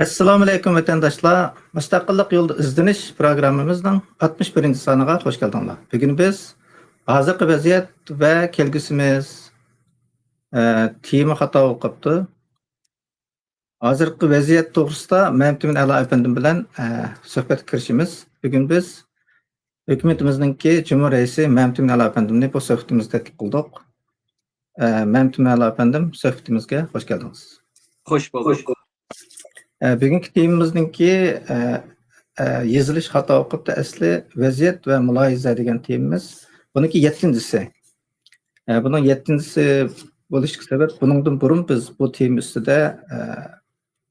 Assalomu alaykum vatandaşlar. Mustaqillik yo'lida izlanish programmamizning 61 soniga hoş geldinglar. Bugun biz hozirgi vaziyat va kelgusimiz tema xato o'qibdi. Hozirgi vaziyat to'g'risida Mamtun Ala afandim bilan suhbat kirishimiz. Bugun biz hukumatimizningki Cumhur raisi Mamtun Ala afandimni bu suhbatimizda qildik. Mamtun Ala afandim, suhbatimizga hoş geldiniz. Hoş bulduk. Bugungi temamizningki yezilish xato o'qibdi asli vaziyat va mulohiza degan temamiz. Buniki 7-si. Buning 7-si bo'lishiga sabab buningdan burun biz bu tema ustida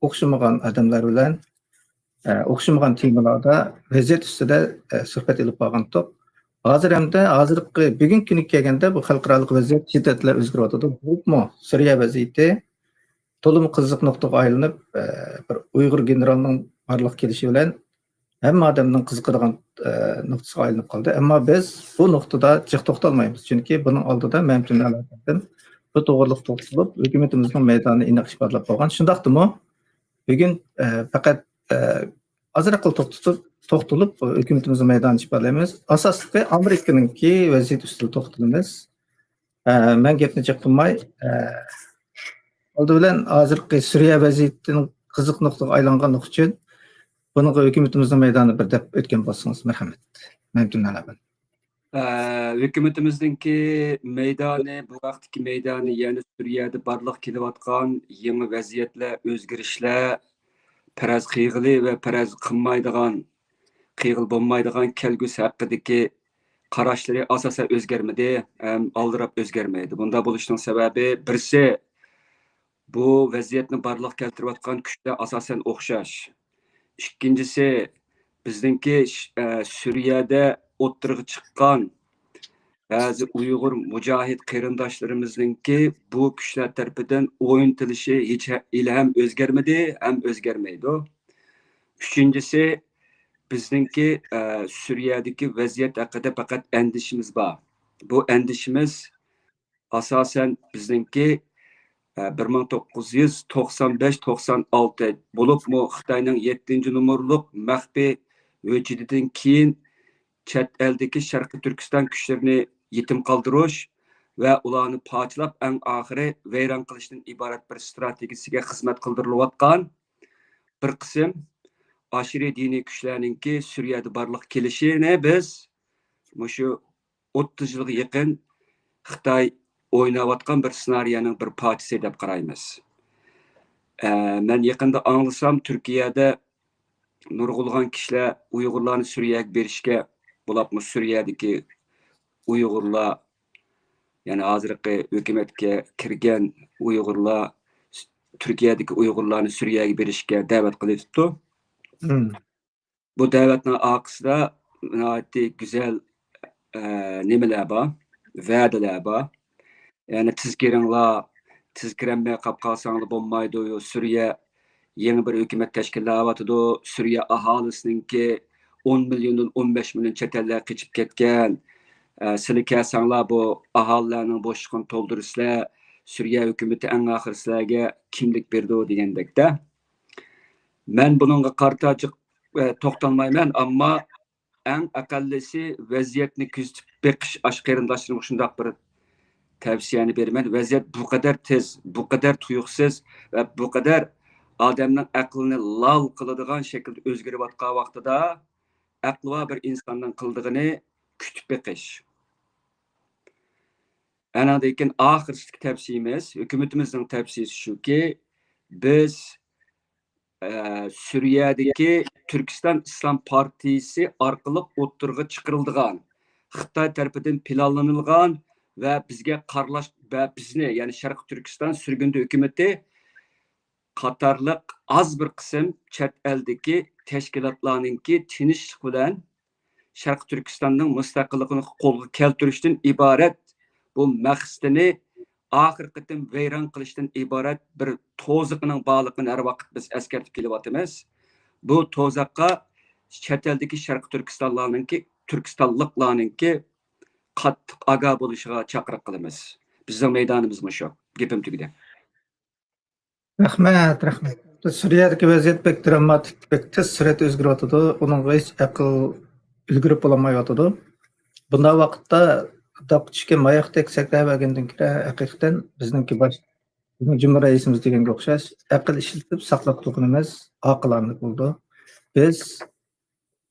o'xshamagan odamlar bilan o'xshamagan temalarda vaziyat ustida suhbat olib borgandik. Hozir hamda hozirgi bugungi kunga kelganda bu xalqaro vaziyat shiddatlar o'zgaryapti. Bu Suriya vaziyati to'liq qiziq nuqtaga aylanib, bir Uyg'ur generalining barliq kelishi bilan hamma odamning qiziqadigan nuqtasiga aylanib qoldi. Ammo biz bu nuqtada jiq to'xtalmaymiz, chunki buning oldida Mamtun Aladan bu to'g'riliq to'xtalib, hukumatimizning maydonini aniq ifodalab qo'ygan. Shundaqdimi, bugun faqat ozroq to'xtalib hukumatimizning maydonini ifodalaymiz. Asosli Amerikaningki vaziyat ustida to'xtalamiz. Men gapni jiq qilmay oldu bilan hozirgi Suriya vaziyatining qiziq nuqtaga aylanganligi uchun bunga hukumatimizning maydoni bir deb o'tgan bo'lsangiz marhamat. Mamtun Alaban. Hükümetizdeki meydani, bu vaxtki meydani, yani Suriye'de barlıq kelayotgan yeni vaziyetler, özgürüşler, peraz qiyğılı ve peraz qınmaydigan, qiyğıl bolmaydigan kelgüsü haqqıdaki qaraşları asasa özgermedi, aldırab özgermeydi. Bunda buluştuğun sebebi birisi bu vaziyetni barlıq keltiriyotgan güçler asasen o'xshash. İkincisi, bizdeki Suriye'de o'ttirg'i chiqqan bazı Uyghur mujahid qarindoshlarimizningki bu kuchlar tarafidan o'yintilishi hech ham o'zgarmadi, ham o'zgarmaydi. Uchinchisi, bizningki Suriyadagi vaziyat haqida faqat andishimiz bor. Bu andishimiz asosan bizningki 1995-96 bo'libmi Xitoyning 7-numurluq maxfiy hujjatidan keyin chet eldagi Sharqiy Turkiston kuchlarini yetim qoldirish va ularni parchalab eng oxiri vayron qilishdan iborat bir strategiyasiga xizmat qildirilayotgan bir qism aşırı diniy kuchlarningki Suriyada barliq kelishini biz shu 30 yilga yaqin Xitoy oynayotgan bir senariyoning bir parçası deb qaraymiz. Men yaqinda anglasam Turkiyada nurg'ulg'an kishilar Uyg'urlarni Suriyaga berishga bo'lapmi Suriyadagi Uyg'urlar, ya'ni hozirgi hukumatga kirgan Uyg'urlar Turkiyadagi Uyg'urlarni Suriyaga berishga da'vat qilibdi. Bu da'vatning oqisida nihoyatda go'zal nimalar bor, va'dalar bor. Yani tizkirenmeye kapkalsanlı bombaydı. Suriye yeni bir hükümet teşkilatı. Suriye ahalisinin 10 milyondan 15 milyon çeteller geçip ketken. Silikəsanlar bu ahalilerinin boşluğunu tolduruslar. Suriye hükümeti en ahırsılarga kimlik berdi o degендek de. Ben bununla kartacık toxtalmayman, ama en akallisi vaziyetini küzüp beqish aşqarındaştırmış şundaq bir tavsiyani beraman. Vaziyat bu kadar tez, bu kadar tuyuqsiz ve bu kadar adamның aqlini lal qiladigan şekilde o'zgarayotgan vaqtida aqli bir insonning qildig'ini kutib beqish. Anadan keyin oxirgi tavsiyamiz, hukumatimizning tavsiyasi shuki, biz Suriyadagi Turkiston Islom partiyasi orqali o'ttirg'i chiqarilgan, Xitoy tarafidan planlanilgan ve bizge qarlash ve bizni, yani Sharq Turkiston sürgündü hükümeti Qatarlıq az bir qism chet eldagi tashkilotlarningki tinchlik bilan Sharq Turkistonning mustaqilligini qo'lga keltirishdan iborat bu maqsadini oxirgi qitim vayron qilishdan iborat bir to'ziqning borligini har vaqt biz eskartib kelyapmiz. Bu to'ziqqa chet eldagi Sharq Turkistonliklarningki qattiq aga bo'lishiga chaqiriq qilamiz. Bizning maydonimiz shu. Gapim tugadi. Rahmat. Suriyadagi vaziyat pek dramatik, pek tez suratda o'zgaryotidi. Uningga hech aql ulgurib bo'lmayotidi. Bunday vaqtda daqchishga mayoqdek sakravergandan keyin haqiqatan bizningki bizning Cumhur raisimiz deganga o'xshash aql ishlatib saqlab turganimiz oqilonlik bo'ldi. Biz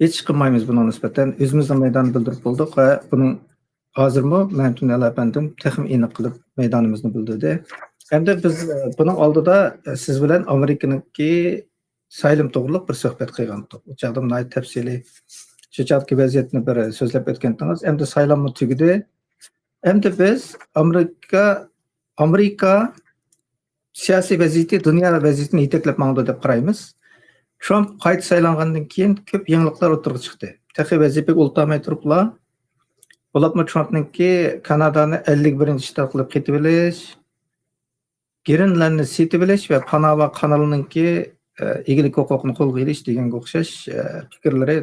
hech qilmaymiz buni nisbatan o'zimizning maydonni bildirib bo'ldik va buning hozirmi Mantun Alapandim texim aniq qilib maydonimizni bildirdi. Endi biz buning oldida siz bilan Amerikaniki saylim to'g'riliq bir suhbat qilgandik. U chaqda bunday tafsiliy shu chaqdagi vaziyatni bir so'zlab o'tgandingiz. Endi saylanma tugidi. Endi biz Amerika siyosiy vaziyati, dunyo vaziyatini yetaklab mangdi deb qaraymiz. Trump qayta saylangandan keyin ko'p yangiliklar o'tirib chiqdi. Taxi vazifaga ultamay turiblar. Bo'libmi Trumpningki Kanadani 51-shtat qilib ketib olish, Greenlandni setib olish va Panama kanalininki egilik huquqini qo'lga olish deganga o'xshash fikrlari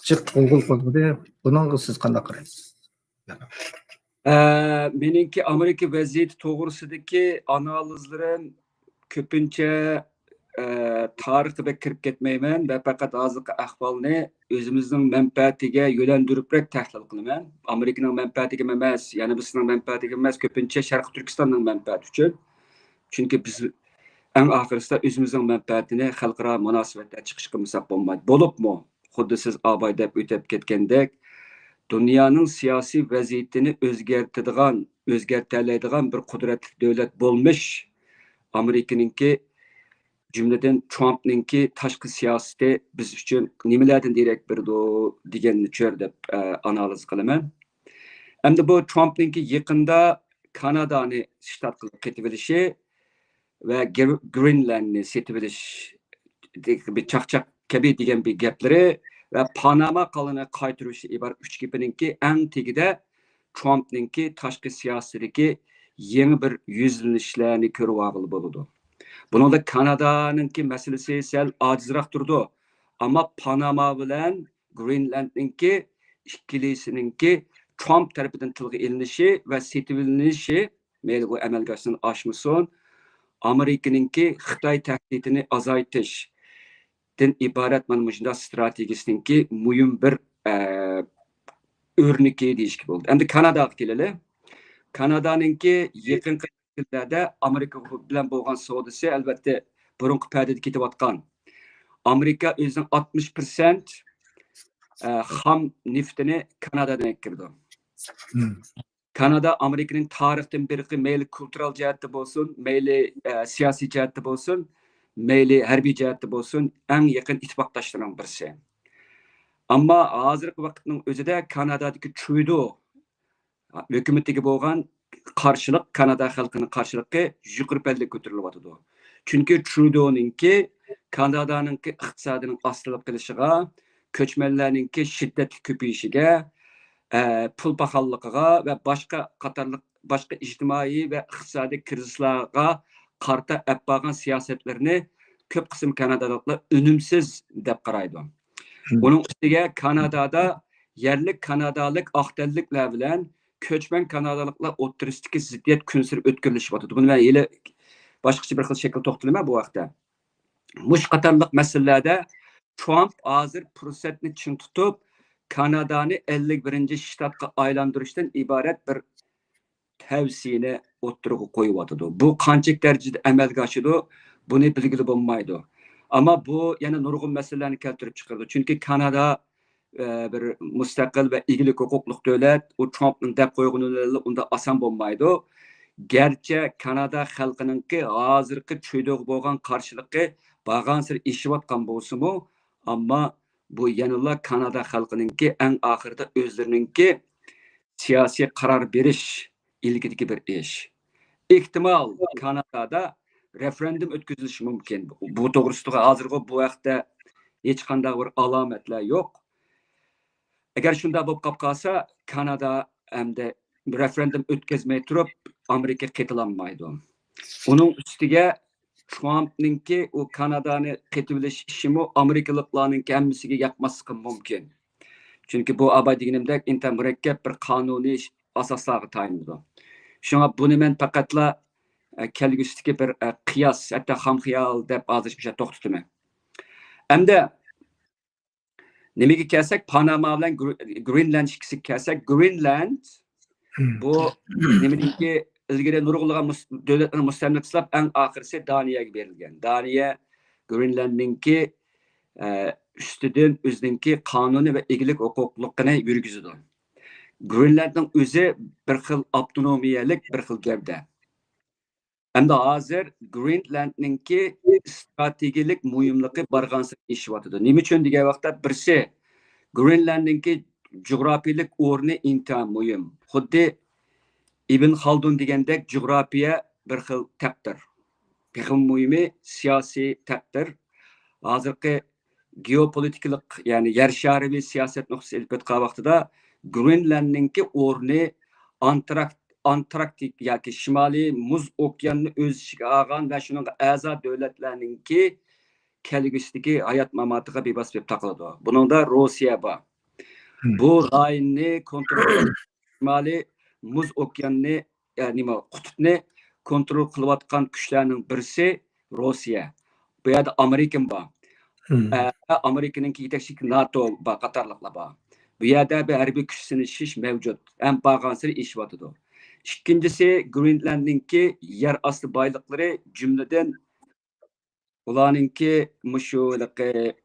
chiq qo'ng'il qildi. Buni siz qanday qaraysiz? Meningki Amerika vaziyati to'g'risidagi analizlarim ko'pincha tarixga kirib ketmayman va faqat hozirgi ahvolni o'zimizning manfaatiga yo'lantiribroq tahlil qilaman. Amerikaning manfaatiga emas, ya'ni bizning manfaatiga emas, ko'pincha Sharq Turkistonning manfaati uchun. Chunki biz eng oxirisida o'zimizning manfaatini xalqaro munosabatda chiqishga qilmasak bo'lmaydi. Bo'libmi? Xuddi siz abay deb o'tib ketgandek, dunyoning siyosiy vaziyatini o'zgartiradigan bir qudratli davlat bo'lmish Amerikaningki jumladan Trumpningki tashqi siyosati biz uchun nimalardan derak berdi deganni cho'r deb analiz qilaman. Endi bu Trumpningki yaqinda Kanadani shtat qilib ketib olishi va Greenlandni setib olish bir chaqchaq kabi degan bir gaplari va Panama qalini qaytirish iborat uch gapininki eng tegida Trumpningki tashqi siyosatidagi yangi bir yuzlanishlarni ko'rib olib bo'ladi. Buningda Kanadaninki masalasi sal ojizroq turdi. Ammo Panama bilan Greenlandninki ikkilisininki Trump tarafidan tilga ilinishi va setib olinishi, mayli bu amalga oshmasin, Amerikaninki Xitoy tahdidini azaytish den iborat mana shunday strategiyasiningki muhim bir o'rniki deyishga bo'ldi. Endi Kanadaga kelaylik. Kanadaninki yaqinqi yillarda Amerika bilan bo'lgan savdosi albatta burunqi pardada ketayotgan. Amerika o'zining 60% xam neftini Kanadadan kirdi. Kanada Amerikaning tarixdan beri mayli kultural jihatda bo'lsin, mayli siyosiy jihatda bo'lsin, mayli harbiy jihatda bo'lsin, eng yaqin ittifoqdoshlarining birisi. Ammo hozirgi vaqtning o'zida Kanadadagi Trudeau hukumatiga bo'lgan qarshilik, Kanada xalqining qarshiligi yuqori pallaga ko'tarilyapti. Chunki Trudeau'ningki Kanadaninki iqtisodining ostilib qilishiga, ko'chmanlarningki shiddatli ko'payishiga, pul paxalligiga va boshqa ijtimoiy va iqtisodiy krizlarga qarta olib siyosatlarni ko'p qism Kanadaliklar unumsiz deb qaraydi. Uning ustiga Kanadada yerlik kanadalik aqtalliklar bilan ko'chman kanadaliklar o'tirisidagi ziddiyat kun sari o'tkazilishyapti. Buni men yili boshqacha bir xil shakl to'xtalaman bu vaqtda. Mush qatorliq masalalarda Trump hozir fursatni chin tutib Kanadani 51-shtatga aylantirishdan iborat bir tavsiyani o'ttirib qo'yibdi. Bu qanchalik darajada amalga oshadi, buni bilgili bo'lmaydi. Ammo bu yana nurg'un masalalarni keltirib chiqardi. Chunki Kanada bir mustaqil va egilik huquqli davlat, u Trumpning deb qo'yganlari unda oson bo'lmaydi. Garchi Kanada xalqininki hozirgi cho'ydoq bo'lgan qarshiligi bag'ansir ishiyotgan bo'lsa-mu, ammo bu yanada Kanada xalqininki eng oxirida o'zlarininki siyosiy qaror berish ilgidagi bir ish. Ehtimol Kanadada referendum o'tkazilishi mumkin. Bu to'g'risida hozirgi bu vaqtda hech qanday bir alomatlar yo'q. Agar shunday bo'lib qolsa, Kanada hamda referendum o'tkazmay turib Amerika qetilanmaydi. Uning ustiga Trumpningki u Kanadani qetilish ishimi Amerikaliklarning hammasiga yoqmasligi mumkin. Chunki bu abay deganimdek inta murakkab bir qonuniy asoslarga tayinlanadi. Shunga buni men faqatla kelgüsüdeki bir qiyas, hatta xam xiyal deb hozir bir şey to'xtatimi. Hamda nimaga kelsak, Panama bilan Greenland ishkisi kelsak, Greenland bu nimaniki ilgari nurg'ulg'an davlatlarni mustamlakalab eng oxirisi Daniyaga berilgan. Daniya Greenlandninki üstüden o'zininki qonuniy va egilik huquqliqini yurgizadi. Greenlandning o'zi bir xil avtonomiyalik bir xil gavda. Hamda hozir Greenlandninki strategik muhimligi barg'ansi eshiyotidir. Nima uchun degan vaqtda birsi Greenlandninki jug'rafiyalik o'rni intayin muhim. Xuddi Ibn Khaldun degandek jug'rafiya bir xil taqdir. Texim muhimi siyosiy taqdir. Hozirgi geopolitikalik, ya'ni yer shariy siyosat nuqtasi ilpatqa vaqtida Greenlandninki o'rni Antarktik yoki Shimoliy muz okeanini o'z ichiga olgan va shuning a'zo davlatlarninki kelgusidagi hayot mamatiga bevosita taqiladi. Buningda Rossiya bor. Bu rayonni kontrol qilib Shimoliy muz okeanini, ya'ni qutbni kontrol qilayotgan kuchlarning birisi Rossiya. Bu yerda Amerika bor. Amerikaninki yetakchi NATO bor, qatorliqlar bor. Bu yerda bir harbiy kuch sinishish mavjud. Ham bag'ansiri eshiyotidir. İkincisi Greenlandninki yer osti boyliqlari jumladan ularninki mushuliqi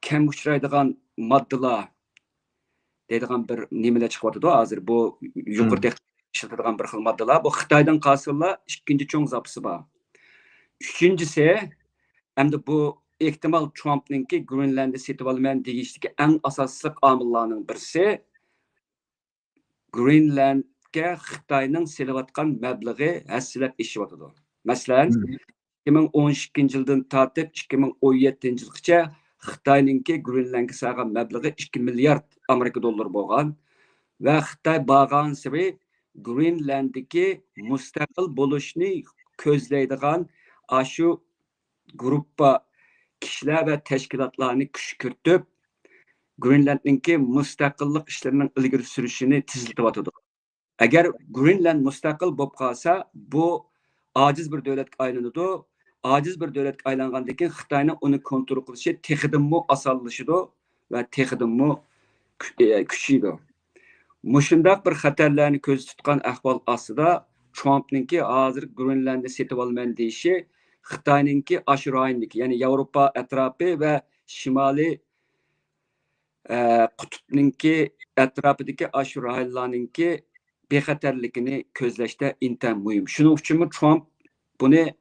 kam uchraydigan moddalar deydigan bir nimalar chiqyapti hozir. Bu yuqorida ishlatadigan bir xil moddalar. Bu Xitoydan qolsalar ikkinchi cho'ng zapisi bor. Uchinchisi hamda bu ehtimol Trumpninki Greenlandni setib olaman degishdagi eng asosli omillarning birisi Greenland Xitoyning selayotgan mablag'i hassilab eshiyotidir. Masalan, 2012 yildan tortib 2017 yilgacha Xitoyninki Greenlandga solgan mablag'i 2 milliard Amerika dollari bo'lgan va Xitoy bag'ansiri Greenlanddagi mustaqil bo'lishni ko'zlaydigan shu gruppa kishilar va tashkilotlarni kuch kiritib Greenlandninki mustaqillik ishlarining ilgari surishini tezlatyotdi. Agar Greenland mustaqil bo'lib qolsa, bu ojiz bir davlatga aylanadi. Ojiz bir davlatga aylangandan keyin Xitoyning uni kontrol qilishi texidimmo osonlashadi va texidimmo kuchaydi. Mushundaq bir xatarlarni ko'z tutgan ahvol ostida Trumpninki hozir Greenlandni setib olman deyishi Xitoyninki ashroyinlik, ya'ni Yevropa atrofi va Shimoliy qutbninki atrofidagi ashroylarninki bexatarligini ko'zlashda intayin muhim. Shuning uchun Trump buni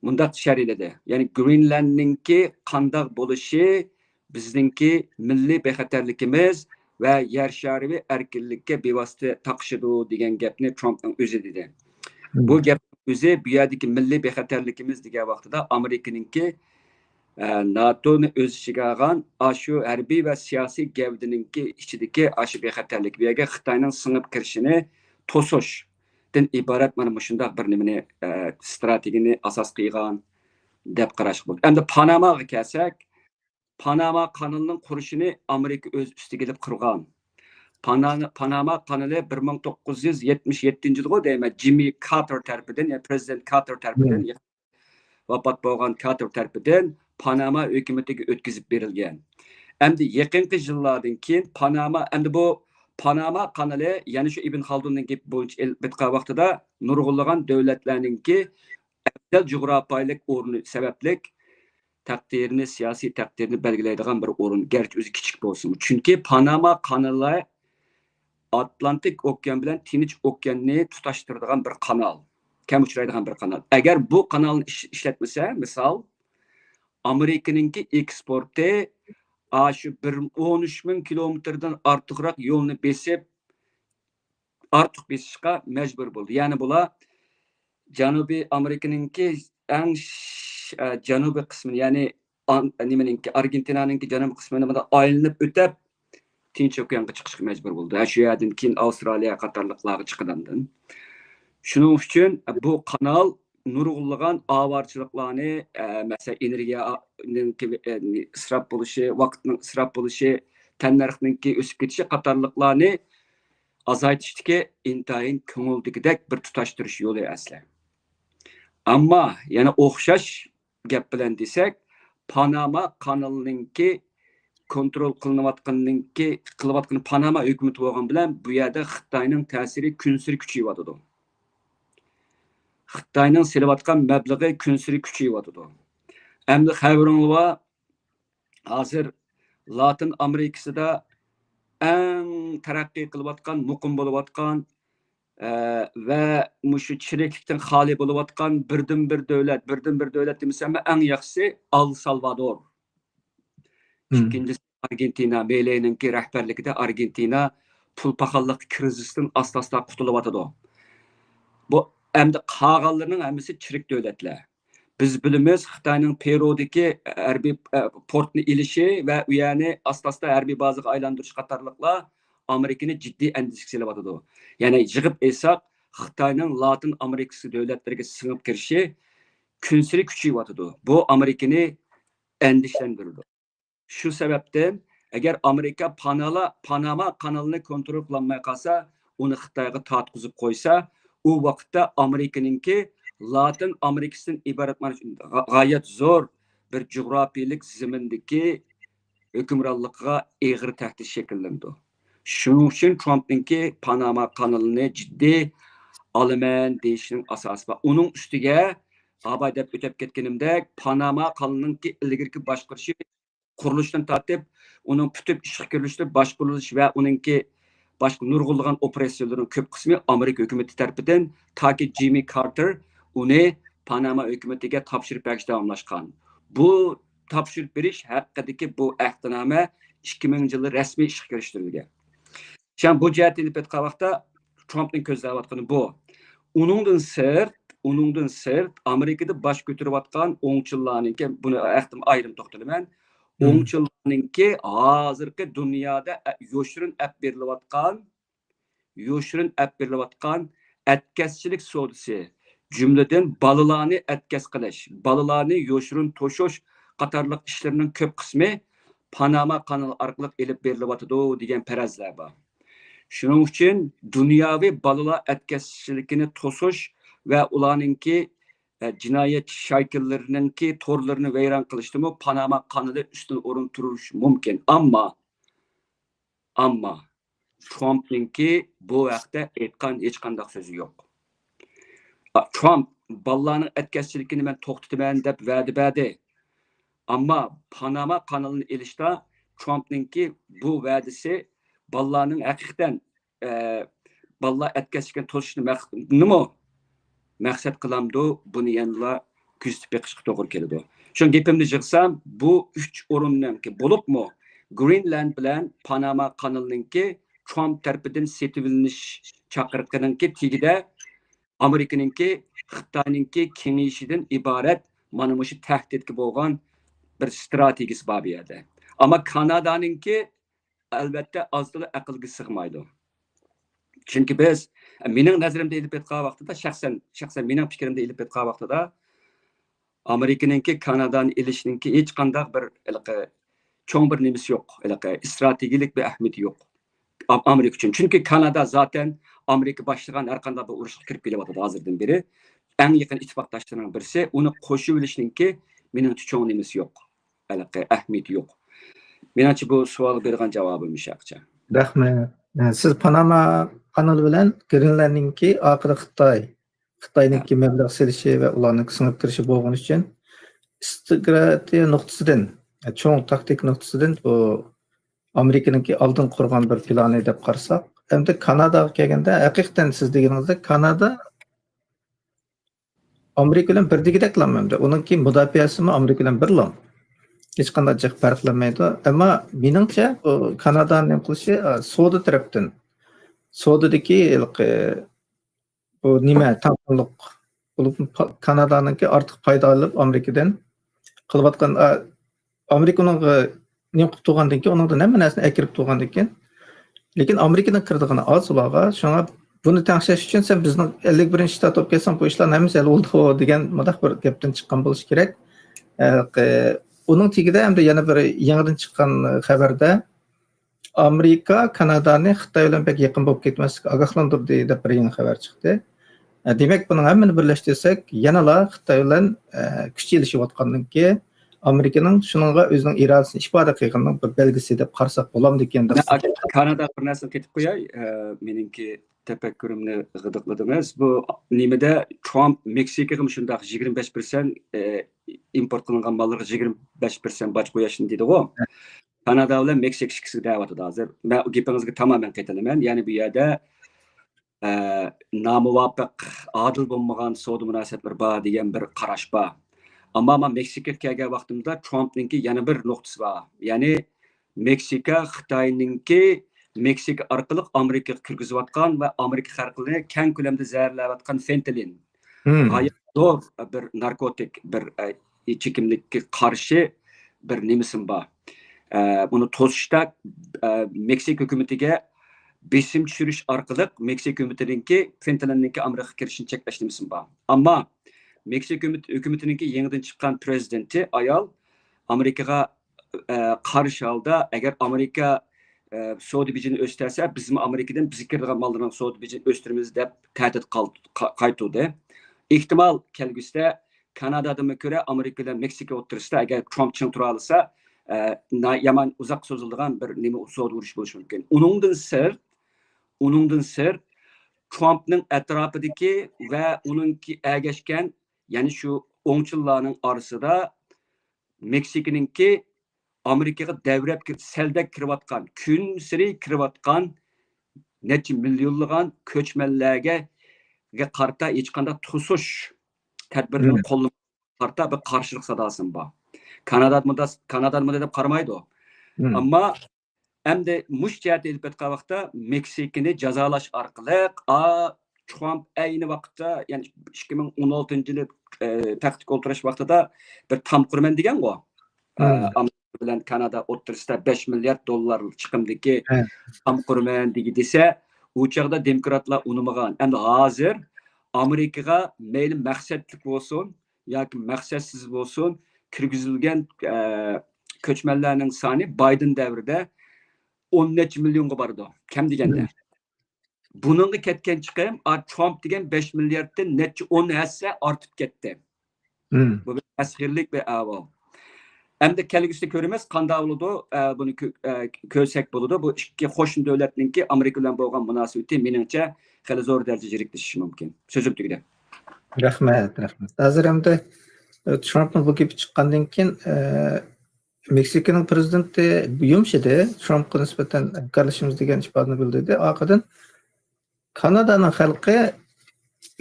mundaq sharhladi. Ya'ni Greenlandninki qandoq bo'lishi bizningki milliy bexatarligimiz va yer shariy erkinlikka bevosita taqishadi degan gapni Trumpning o'zi dedi. Bu gap o'zi bu yerdagi milliy bexatarligimiz degan vaqtida Amerikaninki NATO'ni o'z ichiga olgan shu harbiy va siyosiy gavdaninki ichidagi shu bexatarlik va Xitoyning singib kirishini to'sishdan iborat mana shunday bir nimani strategiyani asos qilgan deb qarash bo'ldi. Endi Panamaga kelsak, Panama kanalining qurishini Amerika o'z ustiga olib qurgan. Panama kanali 1977 yilda deyman Jimmy Carter tarafidan, ya'ni prezident Carter tarafidan vafot bo'lgan Carter tarafidan Panama hukumatiga o'tkazib berilgan. Endi yaqinqi yillardan keyin endi bu Panama kanali, ya'ni shu Ibn Khaldunning gapi bo'yicha bitqa vaqtida nurg'unlagan davlatlarningki afzal jug'rafiyalik o'rni sababli taqdirini, siyosiy taqdirini belgilaydigan bir o'rin, garchi o'zi kichik bo'lsin. Chunki Panama kanali Atlantik okean bilan Tinch okeanni tutashtiradigan bir kanal. Kam uchraydigan bir kanal. Agar bu kanalni ishlatmasa, misol Amerikaninki eksporti shu 13,000 kilometrdan ortiqroq yo'lni ortiq besishga majbur bo'ldi. Ya'ni bular Janubiy Amerikaninki eng janubiy qismini, ya'ni nimaninki Argentinaninki janubiy qismini aylanib o'tib Tinch okeanga chiqishga majbur bo'ldi. Shu yerdan keyin Avstraliya qatorliqlarga chiqqandan. Shuning uchun bu kanal nurg'unlagan avorchiliklarni, masalan, energiyaning isrof bo'lishi, vaqtning isrof bo'lishi, tannarxninki o'sib ketishi qatorliqlarni azaytishdagi intayin ko'ngildagidek bir tutashtirish yo'li asli. Ama yani o'xshash gap bilan desak, Panama kanalininki kontrol qilayotgan Panama hukumati bo'lgan bilan bu yerda Xitoyning ta'siri kunsiri kuchayyotdi. Xitoyning selayotgan mablag'i kunsiri kuchayyotdi. Endi xabaringlar hozir Latin Amerikasida eng taraqqiy qilayotgan, muqim bo'layotgan va mushu chiriklikdan xoli bo'layotgan birdan bir davlat demasam eng yaxshisi El Salvador. İkincisi Argentina, Mele'ninki rəhbərlikdə Argentina pul paxallıq krizisdən asla qutuluvatıdı. Bu əmdə qağallarının əmisi çirik dövlətlər. Biz bilimiz Xitayning Perudagi hərbi portni ilişi və yani asla hərbi bazıqa aylandırış qatarlıqlar Amerikani ciddi əndişə selavatıdı. Yəni yığıb esaq Xitayning Latin Amerikası dövlətlərinə sığıb kirişi künsiri küçüyüvatıdı. Bu Amerikani əndişləndirirdi. Şu sebepten eğer Amerika Panama kanalını kontrol kılanmaya kalsa, onu Xitayga tatqızıp koysa, o vakitte Amerika'nınki Latin Amerika'sından ibaret gayet zor bir coğrafilik zimindeki hükümranlığa eğri tehdit şekillendi. Şunun için Trump'ınki Panama kanalını ciddi alımen değişinin asası var. Onun üstüge abayda ötep ketkenimde Panama kanalınki ilgirki başqırışı quruluşdan tartib, onun bütün işe kirişli başquruluş ve onunki başka nurgulluğun operasyonların köp kısmı Amerika hükümeti tarafından ta ki Jimmy Carter onu Panama hükümetiga tapşırıp berişte davamlaşkan. Bu tapşırıp beriş hakkındaki bu ahdname 2000 yılı resmi işe kiriştirilgan. Şimdi bu cihetini petqa vaqtda Trump'ın közləvatqanı bu. Onundan sırt Amerika'da baş götürüvatqan oңçıllarınki bunu ayrım toxtalıman. Oңçıllarınki hazırki dünyada yoşurun berilayotgan etkesçilik sodisi, cümleden balılarını etkes qilish, balılarını yoşurun toşuş qatarlıq işlerinin köp kısmı Panama kanalı arqılıq elib berilayotdi degan farazlar bor. Şunun için dünyavi balılar etkesçilikini tosuş ve ularınki cinayet şaykillerininki torlarını veyran kılıştımı Panama kanalı üstüne orun turuş mümkün. Ama Trump'ninki bu vaqtda aytgan hech qanday sözü yok. Trump ballarning etkesçilikini men to'xtataman deb va'da berdi. Ama Panama kanalını ilishda Trump'ninki bu va'dasi ballarning haqiqatan ballar etkesçilikini to'sishni maqsad qilamdi, buni yanıla kuzatib beqishga to'g'ri keladi. Shun gapimni yig'sam, bu 3 o'rinnanki bo'libmi Greenland bilan Panama kanalinki Trump tarafidan setilinish chaqiriqiningki tagida Amerikaningki Xitoyninki kengayishidan iborat mana shu tahdidga bo'lgan bir strategiyasi bor bu yerda. Ammo Kanadaninki albatta ozgina aqlga sig'maydi. Chunki biz mening nazarimda elib etgan vaqtida shaxsan mening fikrimda elib etgan vaqtida Amerikaningki Kanadani ilishninki hech qanday bir cho'ng bir nimasi yo'q, strategik bir ahamiyati yo'q Amerika uchun. Chunki Kanada zaten Amerika boshlagan har qanday bir urushga kirib kelyapti hozirdan beri. Eng yaqin ittifoqdoshlarining birisi, uni qo'shib olishninki meningcha cho'ng nimasi yo'q, ahamiyati yo'q. Meningcha bu savol bergan javobim shaqcha. Rahmat. Siz Panama kanalı bilan Greenlandninki oxiri Xitoyninki mablag' selishi va ularning singib kirishi bo'lgani uchun strategiya nuqtasidan, cho'ng taktik nuqtasidan bu Amerikaningki oldin qurgan bir plani deb qarasak, endi Kanadaga kelganda haqiqatan siz deganingizdek Kanada Amerika bilan birdagideklanmamdi. Uningki mudofaasimi Amerika bilan birlam. Hech qanday jiq farqlanmaydi. Ammo meningcha Kanadaning qilishi savdo tarafdan savdodagi bu nima taqinliq bo'lib Kanadaningki ortiq foyda olib Amerikadan qilayotgan Amerikaning nima qilib turgandan keyin uningdan hamma narsani akirib turgandan keyin lekin Amerikadan kirdigani oz ularga shunga buni tangshlash uchun sen bizning 51-shtat olib kelsan bu ishlar hammasi hal bo'ldi degan madaq bir gapdan chiqqan bo'lishi kerak. Uning tagida hamda yana bir yangidan chiqqan xabarda Amerika Kanadani Xitoy bilan pek yaqin bo'lib ketmaslikka ogohlantirdi deb bir yangi xabar chiqdi. Demek bunun hemmini birleştirsek, yanala Xitay bilen küç elişiyotgandan ki Amerikanın şununla özünün iradesini ifade kılganның bir belgisi dep qarsak bolamdy ekendir. Kanada bir narsani ketip qo'yay. Meningki tefekkürümni gıdıkladınız. Bu nimede Trump Meksikaga şundaq 25% import qilingan mallarga 25% baj qo'yashin dedi go. Kanada bilan Meksika ishkisi deyapti hozir. Men gapingizga tamamen qatanaman. Ya'ni bu yerda namuvafiq, adil bo'lmagan savdo munosabatlar bor degan bir qarash bor. Ammo men Meksikaga kelgan vaqtimda Trumpninki yana bir nuqtasi bor. Ya'ni Meksika Xitoyninki Meksika orqali Amerikaga kirgizayotgan va Amerika xalqini keng ko'lamda zararlayotgan fentanil. G'oyat zo'r bir narkotik, bir chekimlikka qarshi bir nimisim bor. Buni to'sishda Meksika hukumatiga besim tushirish orqali Meksika hukumatininki fentanilninki Amerikaga kirishini cheklash nimisim bor. Ammo Meksika hukumatininki yangidan chiqqan prezidenti ayol Amerikaga qarshi holda agar Amerika savdo bijini o'stirsa, biz Amerikadan bizga kiradigan mallarning savdo bijini o'stiramiz deb ta'did qaytdi. Ehtimol kelgusida Kanadadan ko'ra Amerika bilan Meksika o'rtasida agar Trump ching tura olsa, yaman uzoq so'ziladigan bir nima savdo urush bo'lishi mumkin. Uningdan sir Trumpning atrofidagi va uningki ergashgan, ya'ni shu o'ngchillarning orasida Meksikaninki Amerikaga davrab seldak kirayotgan, kun siri kirayotgan necha millionlagan ko'chmanlarga qarta hech qanday to'sish tadbirini qo'llanib qarta bir qarshilik sadosi bor. Kanada deb qaramaydi. Ammo endi mush jihat elib o'tgan vaqtda Meksikani jazolash orqali Trump ayni vaqtda, ya'ni 2016-yil taxtga o'tirish vaqtida bir tam qurman degan-ku. Amerika bilan Kanada o'rtasida 5 milliard dollar chiqimdagi tam qurman desa, u chaqda demokratlar unamagan. Endi hozir Amerikaga mayli maqsadlik bo'lsin yoki maqsadsiz bo'lsin kirgizilgan ko'chmanlarning soni Biden davrida 10 necha millionga bordi. Kam deganda. Buningga ketgan chiqim Trump degan 5 milliarddan necha 10 hassa ortib ketdi. Bu bir asxirlik bir avval. Endi kelgusida ko'ramiz qanday bo'ladi, buni ko'rsak bo'ladi. Bu ikki qo'shni davlatninki Amerika bilan bo'lgan munosabati meningcha hali zo'r darajada jiriklashishi mumkin. So'zim tugadi. Rahmat. Hozir hamda Trumpning bu gapi chiqqandan keyin Meksikaning prezidenti yumshadi, Trumpga nisbatan hamkorlashimiz degan ifodani bildirdi. Orqadan Kanadaning xalqi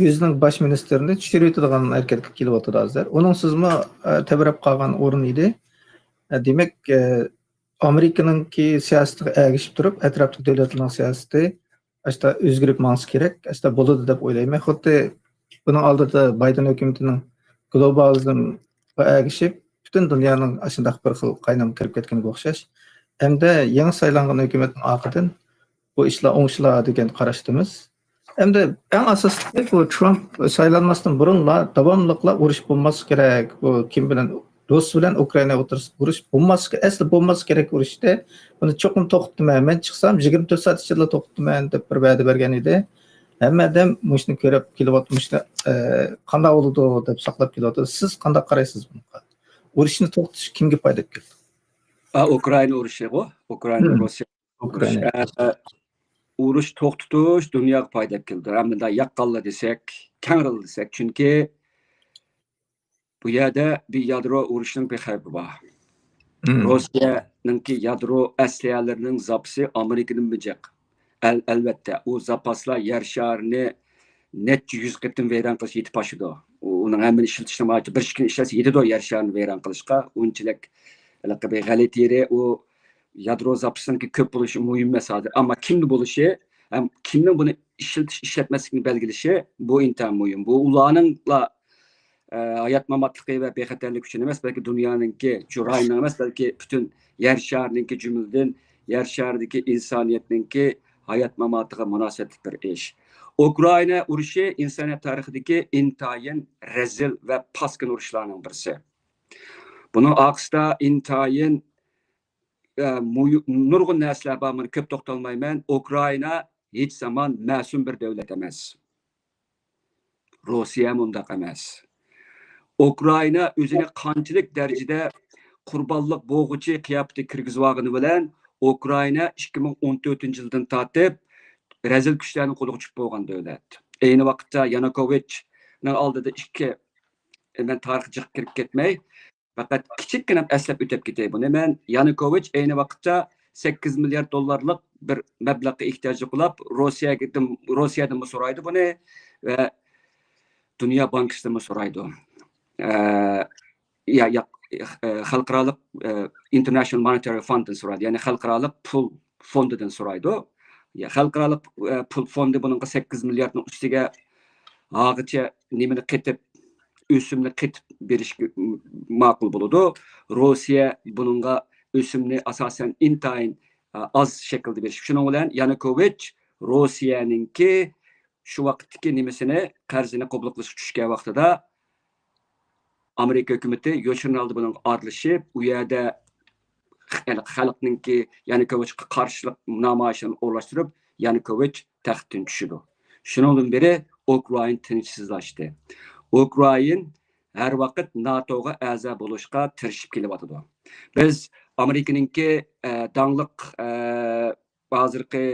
o'zining bosh ministrini tushirib o'tadigan harakatga kelyapti hozir. Uning sizmi tabrab qolgan o'rin edi. Demak, Amerikaningki siyosatiga ergishib turib, atrofdagi davlatlarning siyosati asta o'zgarib ma'nosi kerak, asta bo'ladi deb o'ylayman. Xuddi buning oldida Biden hukumatining globalizmga ergishib butun dunyoning ashunday bir xil qaynam kirib ketganiga o'xshash. Hamda yangi saylangan hukumatning orqadan bu ishlar o'ngishlar degan qarashdimiz. Hamda eng asosiysi bu Trump saylanmasdan burunla davomliqla urush bo'lmasi kerak. Bu kim bilan Rus bilan Ukraina o'rtasida urush bo'lmasi kerak urushda. Buni cho'qim to'xtatman. Men chiqsam 24 soat ichida to'xtatman deb bir va'da bergan edi. Hamma odam mushni ko'rib kelyapti, qanday bo'ladi deb saqlab kelyapti. Siz qanday qaraysiz bunga? Urushni to'xtatish kimga foyda keladi? Ukraina urushi bu. Ukraina Rossiya. Urush to'xtatish dunyoga foyda keldi. Hamda yaqqalla desak, kangril desak, chunki bu yerda bir yadro urushining bir xavfi bor. Rossiyaninki yadro asliyalarining zapasi Amerikadan mijaq. Albatta, u zapaslar yer sharini necha yuz qatim vayron qilish yetib oshidi. Uning hammani ishlatishni bir kun ishlasa yetadi yer sharini vayron qilishga. Unchalik bir g'alati yeri u yadro zapasininki ko'p bo'lishi muhim emas hozir. Ammo kimni bo'lishi, kimning buni ishlatmasligini belgilashi bu intayin muhim. Bu ularningla hayat mamatligi va bexatarlik uchun emas, balki dunyoninki, jurayning emas, balki butun yer sharininki jumladan yer sharidagi insoniyatninki hayat mamatiga munosabatli bir ish. Ukraina urushi insoniyat tarixidagi intayin rezil va paskin urushlarning birisi. Buning aqsida intayin nurg'un narsalar bor, men ko'p to'xtalmayman. Ukraina hech zamon ma'sum bir davlat emas. Rossiya mundaq emas. Ukrayna özünü qanchalik darajada qurbonlik bo'g'uchi qiyofatga kirgizib bilan Ukrayna 2014-yildan tortib rezil kuchlarning qo'liga tushib bo'lgan davlat. Ayni vaqtda Yanukovichning oldida ikki men tarixga kirib ketmay, faqat kichikkina eslab o'tib ketay buni. Men Yanukovich ayni vaqtda 8 milliard dollarlik bir mablag'ga ehtiyoji qilib, Rossiyadan so'raydi buni va Dünya Bankası'ndan so'raydi. Xalqaro International Monetary Fund'dan so'raydi. Ya'ni xalqaro pul fondidan so'raydi. Xalqaro pul fondi buningga 8 milliardning ustiga hozircha nimani qetib o'simni qetib berish ma'qul bo'ladi. Rossiya buningga o'simni asosan intayin az shaklda berish. Shuning bilan Yanukovich Rossiyaninki shu vaqtdagi nimasini qarzini qabul qilishga tushgan vaqtida Amerika hukumati yo'shirin oldi buning aralashib, u yerda xalqninki Yanukovichga qarshilik namoyishini o'rlashtirib, Yanukovich taxtdan tushdi. Shuningdan beri Ukraina tinchsizlashdi. Ukraina har vaqt NATOga a'zo bo'lishga tirishib kelyapti. Biz Amerikaninki dangliq hozirgi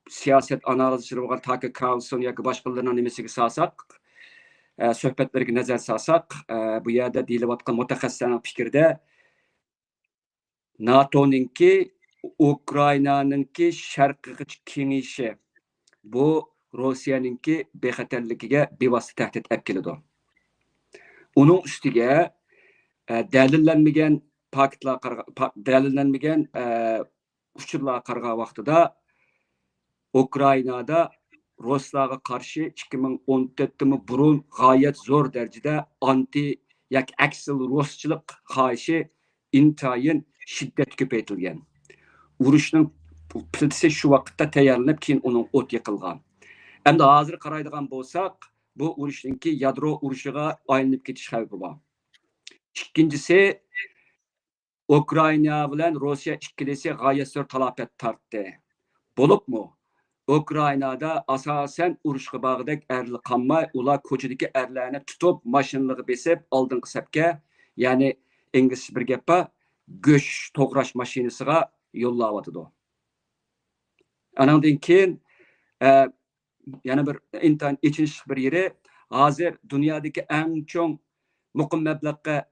siyosat analizchilari bo'lgan Tucker Carlson yoki boshqalarning nimasiga solsak, suhbatlarga nazar solsak, bu yerda deyilayotgan mutaxassislarning fikrida NATO'ninki Ukrainaninki sharqiga kengayishi bu Rossiyaninki bexatarligiga bevosita tahdid olib keladi. Uning ustiga dalillanmagan faktlar, dalillanmagan uchurlar qarag'an vaqtida Ukrainada Ruslarga qarshi 2014-da burun g'oyat zo'r darajada anti yoki aksil ruschilik xohishi intayin shiddat ko'paytirilgan. Urushning plitisi shu vaqtda tayyorlanib, keyin uning o't yiqilgan. Endi hozir qaraydigan bo'lsak, bu urushningki yadro urushiga aylanib ketish xavfi bor. Ikkinchisi, Ukraina bilan Rossiya ikkilisi g'oyat zo'r talafot tortdi. Bo'libmi? Ukrainada asosan urushga bag'dak erli qanmay, ular ko'chadagi erlarni tutib, mashinalarga besib, oldingi safga, ya'ni inglizcha bir gap bor, go'sht to'g'rash mashinasiga yo'llayotdi. Anandan keyin yana bir intan ichinch bir yeri, hozir dunyodagi eng chong muqim mablag'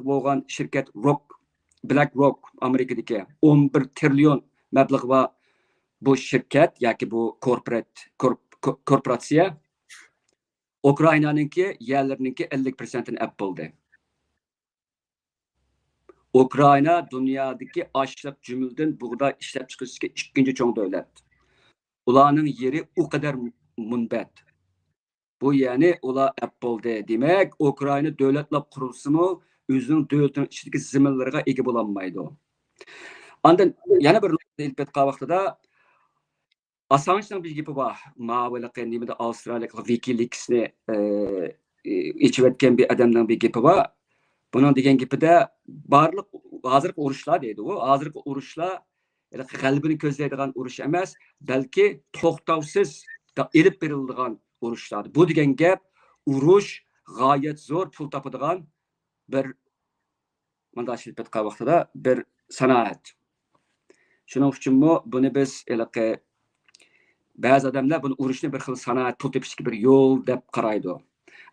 bo'lgan shirkat BlackRock Amerikadagi 11 trillion mablag' va bu şirket yoki bu korporatsiya Ukrainaninki yerlarininki 50%'ini olib bo'ldi. Ukraina dunyodagi ochliq jumladan bug'doy ishlab chiqarishga ikkinchi cho'ng davlat. Ularning yeri u qadar munbat. Bu ya'ni ular olib bo'ldi. Demak, Ukraina davlatlab qurilsimi, o'zining davlatining ichidagi zaminlariga ega bo'la olmaydi. Ondan yana bir ilpet vaqtida Assange'ning bir gapi bor. Ma'lumotlar nimada Avstraliyalik WikiLeaks'ni ichib bir odamning bir gapi bor. Bunun degan gapida barliq hozirgi urushlar deydi u. Hozirgi urushlar g'alabini ko'zlaydigan urush emas, balki to'xtovsiz elib beriladigan urushlar. Bu degan gap urush g'oyat zo'r pul topadigan bir mana shu vaqtida bir sanoat. Shuning uchun buni biz ba'zi odamlar buni urushni bir xil sanoat pul topishga bir yo'l deb qaraydi.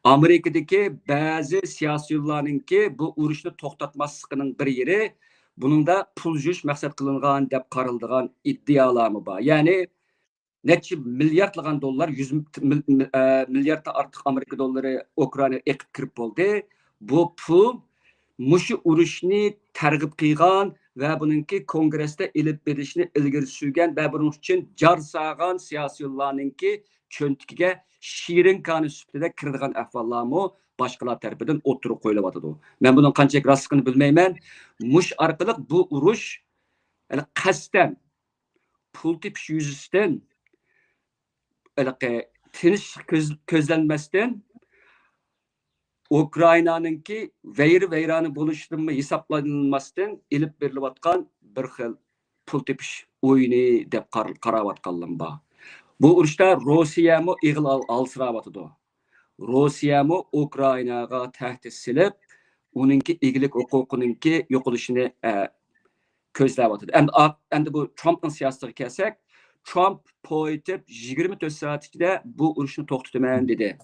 Amerikadagi ba'zi siyosiylarninki bu urushni to'xtatmasligining bir yeri buningda pul yuvish maqsad qilingan deb qaraladigan iddialarmi bor. Ya'ni necha milliardlagan dollar, 100 milliarddan ortiq Amerika dollari Ukrainaga eqib kirib bo'ldi. Bu pul mushu urushni targ'ib qilgan va buningki kongressda elib berishni ilgari surgan va buning uchun jar sog'an siyosiylarninki cho'ntikiga shirin qoni sifatida kiradigan ahvollarmi boshqalar tarafidan o'tirib qo'yilyapti. Men buning qanchalik rostligini bilmayman. Mush orqali bu urush qasddan pul tepish yuzasidan tinch ko'zlanmasdan Ukrainaninki vayri-vayrona bo'lishidan hisoblanmasdan elib berilayotgan bir xil pul tepish o'yini deb qarayotganlar bor. Bu urushda Rossiyami ig'il alsirayotidu. Rossiyami Ukrainaga tahdid silib, uningki eglik huquqininki yo'qolishini ko'zlayapti. Endi bu Trumpning siyosatiga kelsak, Trump poyitib 24 soat ichida bu urushni to'xtataman dedi.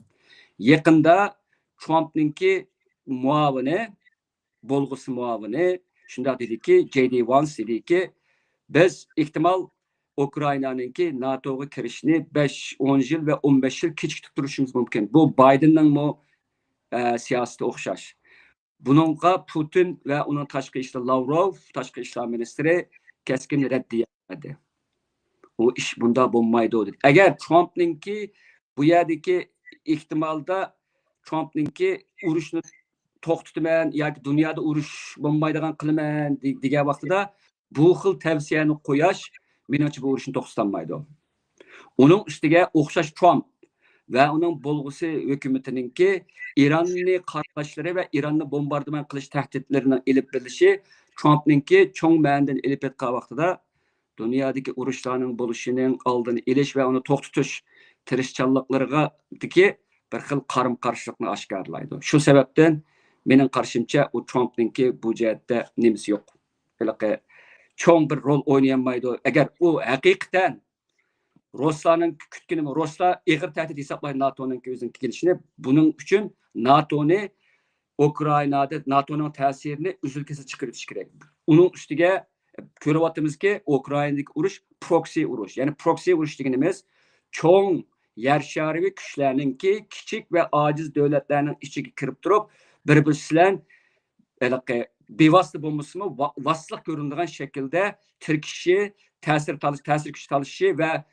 Yaqinda Trumpningki muavini, bo'lg'usi muavini shunday dediki, J.D. Vance dediki, biz ehtimol Ukrainaningki NATOga kirishni 5-10 yil va 15 yil kechiktirib turishimiz mumkin. Bu Bidenning siyosati o'xshash. Buningga Putin va uning tashqi ishlar Lavrov, tashqi ishlar ministri keskin raddiya berdi. Bu ish bunda bo'lmaydi dedi. Agar Trumpningki bu yerdagi ehtimolda Trumpningki urushni to'xtataman yoki dunyoda urush bo'lmaydigan qilaman degan vaqtida bu xil tavsiyani qo'yash menimcha bu urushni to'xtatolmaydi. Uning ustiga o'xshash Trump va uning bo'lg'usi hukumatiningki Iranni qarashlari va Iranni bombardimon qilish tahdidlarining ilib berishi Trumpningki cho'ng ma'nodan ilib etgan vaqtida dunyodagi urushlarning bo'lishining oldini olish va uni to'xtatish tirishchanliklariga bir xil qarim-qarshilikni oshkorlaydi. Shu sababdan mening qarashimcha u Trumpningki bu jihatda nimasi yo'q. Cho'ng bir rol o'ynayolmaydi. Agar u haqiqatan Rossiyaning kutgani Rossiya ig'ir tahdid hisoblaydi NATOning o'zining kelishini. Buning uchun NATOni Ukrainada NATOning ta'sirini uzil-kesil chiqarish kerak. Uning ustiga ko'ryapmizki, Ukrainadagi urush proxy urush. Ya'ni proxy urush deganimiz cho'ng yer shariy kuchlarningki kichik va ojiz davlatlarning ichiga kirib turib, bir-birisi bilan bevosita bo'lmasmi, vasitlik ko'rinadigan shaklda tirkishi, ta'sir kuch talishi va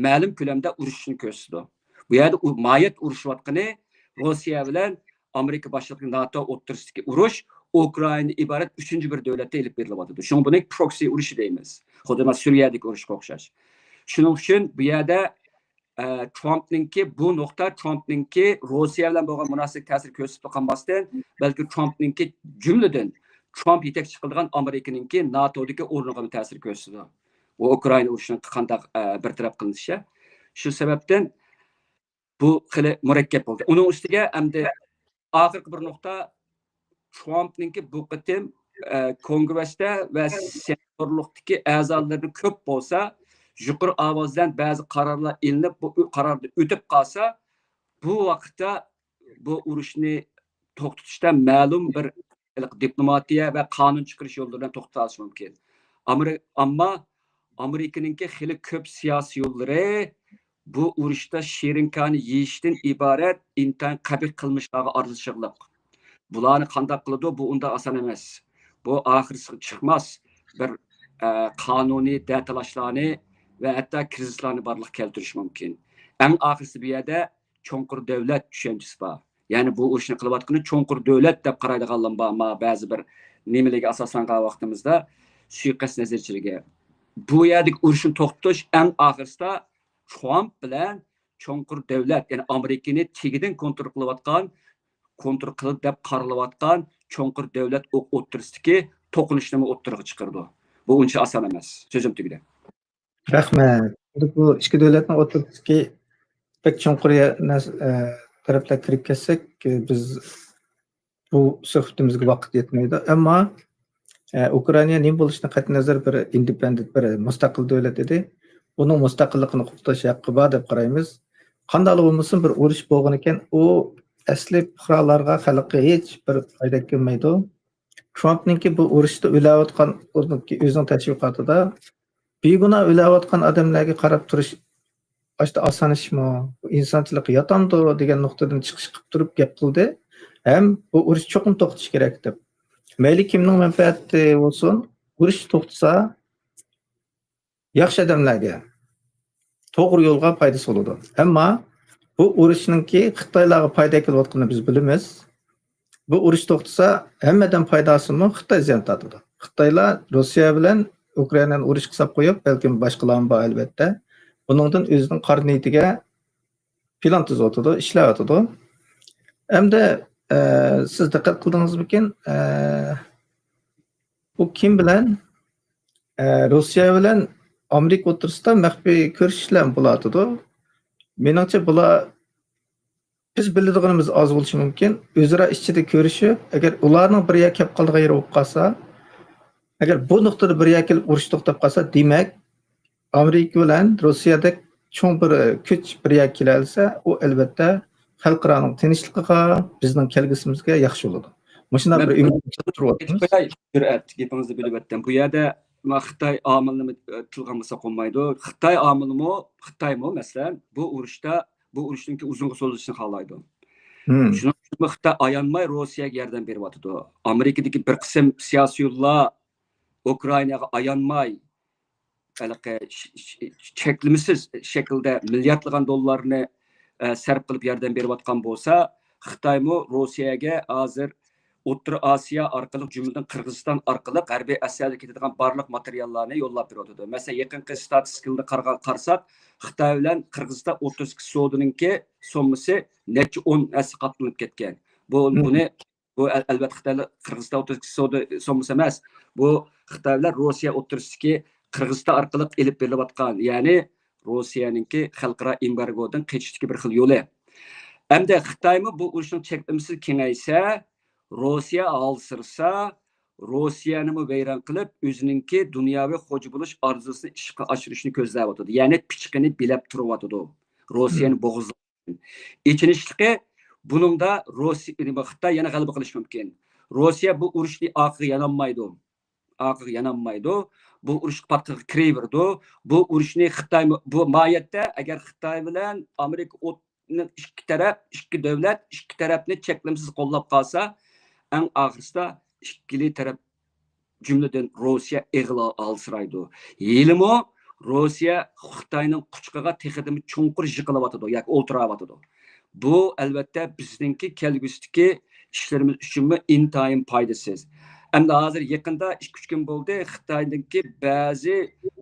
ma'lum ko'lamda urushni ko'rsatdi. Bu yerda mayat urushayotgani Rossiya bilan Amerika boshliqli NATO o'rtasidagi urush Ukraina iborat 3-chi bir davlatda elib berilyapti. Shunga buni proxy urushi deymiz. Xuddi Suriyadagi urushga o'xshash. Shuning uchun bu yerda bu nuqta Trumpningki Rossiya bilan bo'lgan munosabat ta'sir ko'rsatib qolmasdan, balki Trumpningki jumladan Trump yetakchi qilgan Amerikaningki NATOdagi o'rniga ta'sir ko'rsatdi. Bu Ukraina urushining qanday bartaraf qilinishi. Shu sababdan bu xili murakkab bo'ldi. Uning ustiga endi oxirgi bir nuqta Trumpningki bu qitim kongressda va senatorlikdagi a'zolarning ko'p bo'lsa, yuqori ovozdan ba'zi qarorlar ilinib, bu qarorni o'tib qolsa, bu vaqtda bu urushni to'xtatishda ma'lum bir diplomatiya va qonun chiqarish yo'llaridan to'xtalish mumkin. Ammo Amerikaningki xili ko'p siyosiy yo'llari bu urushda shirinkani yeyishdan iborat intan qabih qilmishlarga aralashishliq. Bularni qanday qiladi? Bu unda oson emas. Bu oxirgi chiqmas bir qonuniy datalashlarni va hatto krizislarni barliq keltirish mumkin. Eng oxirisi bu yerda cho'nqur davlat tushunchasi bor. Ya'ni bu urushni qilayotgani cho'nqur davlat deb qaraydiganlar bor, ammo ba'zi bir nimalarga asoslangan vaqtimizda suiqasd nazarchiligi. Bu yerdagi urushni to'xtatish eng oxirsida Trump bilan cho'nqur davlat, ya'ni Amerikani tegidan kontrol qilib deb qaralayotgan cho'nqur davlat o'rtasidagi to'qinishni o'rtaga chiqardi. Bu uncha oson emas. So'zim tugadi. Rahmat. Bu ikki davlatning o'rtasidagi pek cho'nqur taraflar kirib ketsak, biz bu suhbatimizga vaqt yetmaydi. Ammo Ukraina nima bo'lishini qat'iy nazar bir independent, bir mustaqil davlat edi. Uning mustaqilligini qo'llash haqqi bor deb qaraymiz. Qanday bo'lmasin bir urush bo'lgan ekan, u asli fuqarolarga, xalqqa hech bir foyda kelmaydi. Trumpningki bu urushda o'layotgan o'zining tashviqotida beguna o'layotgan odamlarga qarab turish ashta oson ishmi? Insonchilik yotamdi degan nuqtadan chiqish qilib turib gap qildi. Ham bu urush cho'qim to'xtatish kerak deb. Mayli kimning manfaati bo'lsin, urush to'xtasa yaxshi odamlarga to'g'ri yo'lga foydasi bo'ladi. Ammo bu urushninki Xitoylarga foyda kelayotganini biz bilamiz. Bu urush to'xtasa hammadan foydasimi Xitoy ziyon tortadi. Xitoylar Rossiya bilan Ukrainani urush qilib qo'yib, balki boshqalar bor albatta. Buningdan o'zining qarniyatiga plan tuzatadi, ishlayotadi. Hamda siz diqqat qildingizmi? Bu kim bilan Rossiya bilan Amerika o'rtasida maxfiy ko'rishishlar bo'lardi. Menimcha bular biz biladiganimiz oz bo'lishi mumkin. O'zaro ichida ko'rishib, agar ularning bir kelib qoldigan yeri bo'lib qolsa, agar bu nuqtada bir kelib urush to'xtab qolsa, demak Amerika bilan Rossiyada cho'ng bir kuch bir kelsa, u albatta xalqaro tinchligiga, bizning kelgusimizga yaxshi bo'ladi. Mana Men bir umid turyapmiz. jur'at gapingizni bilib o'tdim. Bu yerda Xitoy omilini tilga olmasa qolmaydi. Xitoy omilimi, Xitoymi masalan bu urushning uzunga so'zilishini xohlaydi. Shuning uchun Xitoy ayanmay Rossiyaga yordam beryapti. Amerikadagi bir qism siyosiylar Ukrainaga ayanmay cheklimisiz shaklda milliardlagan dollarni sarf qilib yordam berayotgan bo'lsa, Xitoymi Rossiyaga hozir O'rta Osiyo orqali jumladan Qirg'iziston orqali g'arbiy Osiyoga ketadigan barliq materiallarni yo'llab beradi. Masalan, yaqinqi statistikaga qarasak, Xitoy bilan Qirg'iziston 32 savdoninki sommasi necha 10 asli qatlanib ketgan. Bu albatta Xitoylar Qirg'iziston 32 savdo sommasi emas. Bu Xitoy bilan Rossiya o'rtasidagi Qirg'iziston orqali elib berilayotgan, ya'ni Rossiyaninki xalqaro embargodan qechishdagi bir xil yo'li. Hamda Xitoymi bu urushning cheklimsiz kengaysa, Rossiya alsırsa, Rossiyani vayron qilib, o'zininki dunyoviy xo'ja bo'lish orzusini ishga oshirishni ko'zlayotdi. Ya'ni pichqini bilab turyotdi. Rossiyani bo'g'izlash. Ichinishliqi buningda Xitoy yana g'alaba qilish mumkin. Rossiya bu urushni oxiriga yanolmaydi. Bu urush patqiga kiraverdi. Bu urushni Xitoy bu moyatda agar Xitoy bilan Amerika ikki davlat, ikki tarafni cheklimsiz qo'llab qolsa, eng oxirsida ikkili taraf jumladan Rossiya eg'ila alsiraydi. Yilimi Rossiya Xitoyning quchqiga texidimi chunqur yiqilyotdi yoki o'ltiryotdi. Bu albatta bizningki kelgusidagi ishlarimiz uchun intayin foydasiz. Endi hozir yaqinda 2-3 kun bo'ldi, Xitoydagi ba'zi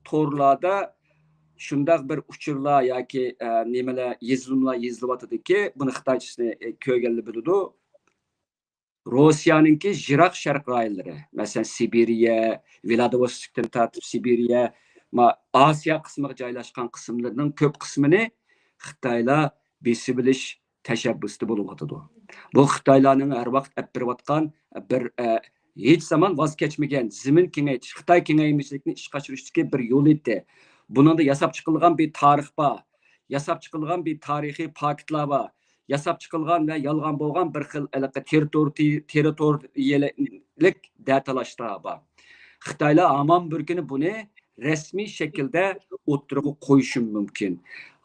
torlarda shundaq bir uchurlar yoki nimalar yozilmalar yozilyotdiki, buni xitoychisini ko'rganlar biladi. Rossiyaninki yiroq sharq rayonlari, masalan Sibiriya, Vladivostokdan tortib Sibiriya, Osiyo qismiga joylashgan qismlarning ko'p qismini Xitoylar besib bilish tashabbusida bo'lyotdi. Bu Xitoylarning har vaqt olib berayotgan bir hech zaman voz kechmagan zamin kengaytirish, Xitoy kengayishlikni ishga oshirishdagi bir yo'l edi. Buningda yasab chiqilgan bir tarix bor, yasab chiqilgan bir tarixiy faktlar bor, yasab chiqilgan va yolg'on bo'lgan bir xil territoriyalik datalashlar bor. Xitoylar hamon bir kuni buni rasmiy shaklda o'ttirib qo'yishi mumkin.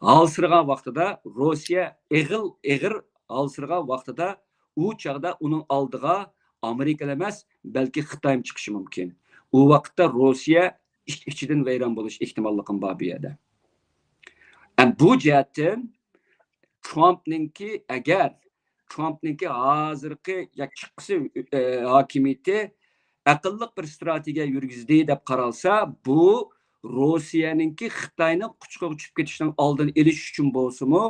Alsirgan vaqtida Rossiya eg'ir alsirgan vaqtida u chaqda uning oldiga Amerika emas, balki Xitoy chiqishi mumkin. U vaqtda Rossiya ichidan vayron bo'lish ehtimolligi bor bu yerda. Bu jihatdan Trumpninki hozirgi chiqisi hokimiyati aqlli bir strategiya yurgizdi deb qaralsa, bu Rossiyaninki Xitoyning quchqiga uchib ketishining oldini olish uchun bo'lsa-mu,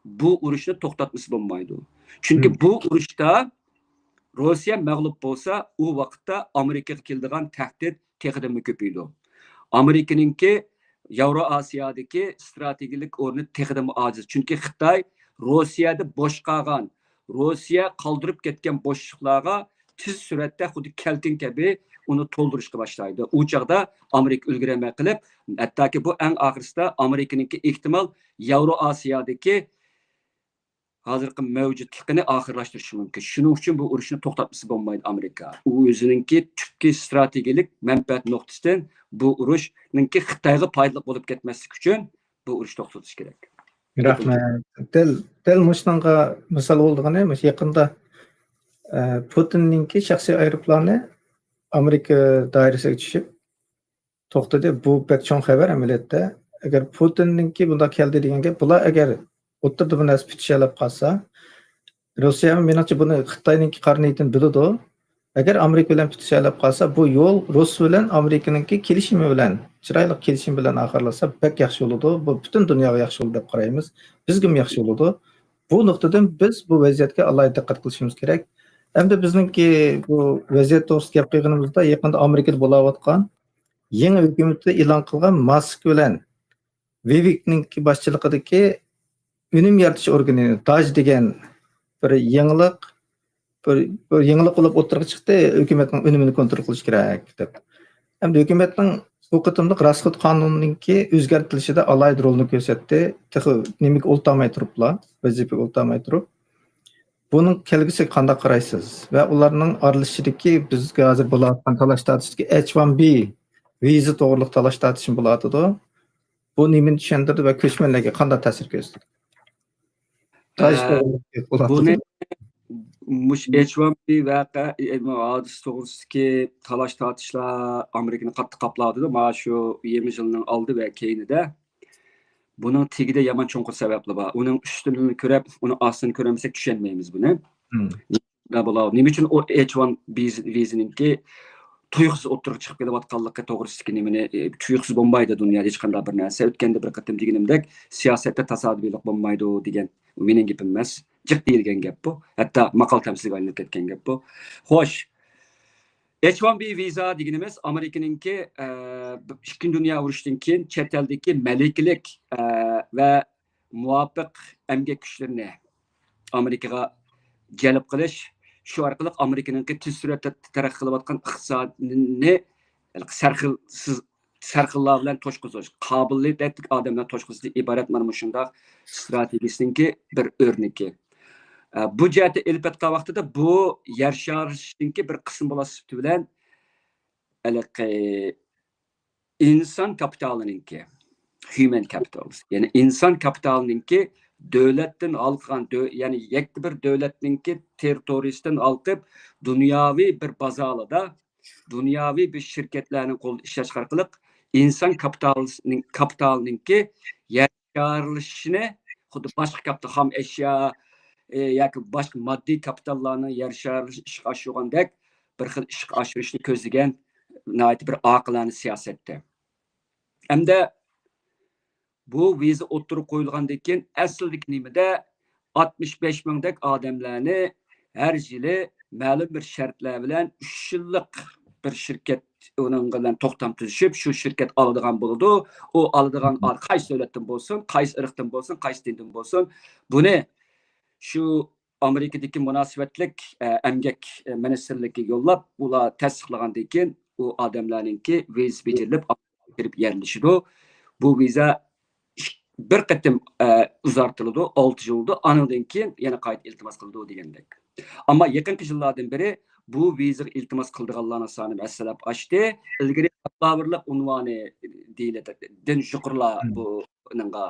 bu urushni to'xtatmasi bo'lmaydi. Chunki bu urushda Rossiya mag'lub bo'lsa, u vaqtda Amerikaga keladigan tahdid texidimi ko'paydi. Amerikaninki Yevroosiyodagi strategik o'rni texidimi ojiz. Chunki Xitoy Rossiyada bo'sh qolgan, Rossiya qoldirib ketgan bo'shliqlarga tez suratda xuddi kaltin kabi uni to'ldirishga boshlaydi. U chaqda Amerika ulgurmay qilib, hattoki bu eng oxirsida Amerikaninki ehtimol Yevroosiyodagi hozirgi mavjudligini oxirlashtirishi mumkin. Shuning uchun bu urushni to'xtatmasi bo'lmaydi Amerika. U o'zininki tubki strategik manfaat nuqtasidan bu urushninki Xitoyga foydali bo'lib ketmaslik uchun bu urushni to'xtatish kerak. Rahmat. Del mushunga misol bo'ldigani, yaqinda Putinninki shaxsiy aeroplani Amerika doirasiga tushib to'xtadi. Bu pek cho'ng xabar amaliyotda. Agar Putinninki bunda keldi deganga, bular agar o'ttirdi bu narsa pitishlab qolsa, Rossiya menimcha buni Xitoyninki qarniydan biladi. Agar Amerika bilan pitishlab qolsa, bu yo'l Rus bilan Amerikaninki kelishimi bilan, chiroyli kelishim bilan oxirlasa pek yaxshi bo'ladi. Bu butun dunyoga yaxshi bo'ladi deb qaraymiz. Bizga ham yaxshi bo'ladi. Bu nuqtadan biz bu vaziyatga alohida diqqat qilishimiz kerak. Hamda bizningki bu vaziyat to'g'risida gap qilganimizda yaqinda Amerikada bo'layotgan yangi hukumatda e'lon qilgan Musk bilan Vivekning boshchiligidagi Ünüm yaratish organi DAJ degan bir yangilik bir yangilik bo'lib o'tirib chiqdi, hukumatning unumini kontrol qilish kerak deb. Hamda hukumatning bu qitimliq rasxod qonunininki o'zgartirilishida alayda rolni ko'rsatdi. Nimaga o'ltamay turiblar, vazifaga o'ltamay turib. Buning kelgusiga qanday qaraysiz? Va ularning aralashishidagi bizga hozir bo'layotgan talash tortishdagi H1B viza to'g'riliq talash tortishim bo'ladi. Bu nimani tushuntirdi va ko'chmanlarga qanday ta'sir ko'rsatdi? Buni mush H1B vaqa hadis to'g'risidagi talash tortishlar Amerikani qattiq qopladi. Mana shu 20 yilning oldi va keyinida buning tegida yomon cho'nqur sabablar bor. Uning ustunini ko'rib, uni ostini ko'ramasak tushunmaymiz buni. Nima uchun o H1B vizaninki tuyuqsiz o'tirib chiqib kelayotganligi to'g'risidagi nimani tuyuqsiz bo'lmaydi dunyoda hech qanday bir narsa. O'tganda bir qatim deganimdek, siyosatda tasodifiylik bo'lmaydi degan mening gapim emas. Jiq deyilgan gap bu. Hatto maqol tamsilga aylanib ketgan gap bu. Xo'sh, H1B viza deganimiz Amerikaninki Ikkinchi dunyo urushidan keyin chet eldagi malakalik va muvofiq emgak kuchlarini Amerikaga jalb qilish, shu orqali Amerikaninki tez suratda taraqqiy qilayotgan iqtisodini sarxillar bilan to'shqizish, qobiliyatli odamlar to'shqizishdan iborat mana shunday strategiyasiningki bir o'rniki. Bu jihatda elbette vaqtida bu yer sharishiningki bir qism bo'lasi bilan inson kapitalininki, human capital, ya'ni inson kapitalininki davlatdan olgan, ya'ni yakka bir davlatninki territoriyasidan olib dunyoviy bir bozorda dunyoviy bir shirkatlarning qo'lida ishlash orqali inson kapitalininki yer sharilishini xuddi boshqa kapital ham ashyo yoki boshqa moddiy kapitallarni yer sharilishi ishga oshirgandek bir xil ishga oshirishni ko'zlagan bir oqilona siyosatda. Hamda bu viza o'tirib qo'yilgandan keyin aslidagi nimada 65 mingdek odamlarni har yili ma'lum bir shartlar bilan 3 yillik bir shirkat uning bilan to'xtam tuzishib, shu shirkat oladigan bo'ladi. U oladigan qaysi davlatdan bo'lsin, qaysi irqdan bo'lsin, qaysi dindan bo'lsin, buni shu Amerikadagi munosabatlik emgak ministrligiga yo'llab, ular tasdiqlagandan keyin u odamlarningki viza bejirilib kirib yerlashidi. Bu viza bir qatim uzartiladi, 6 yilda, anidan keyin yana qayta iltimos qiladi degandek. Ammo yaqinqi yillardan beri bu viza iltimos qildiganlarning soni masalab oshdi. Ilgari tadbirlik unvoni deyiladi. Din shukrlar bu ninga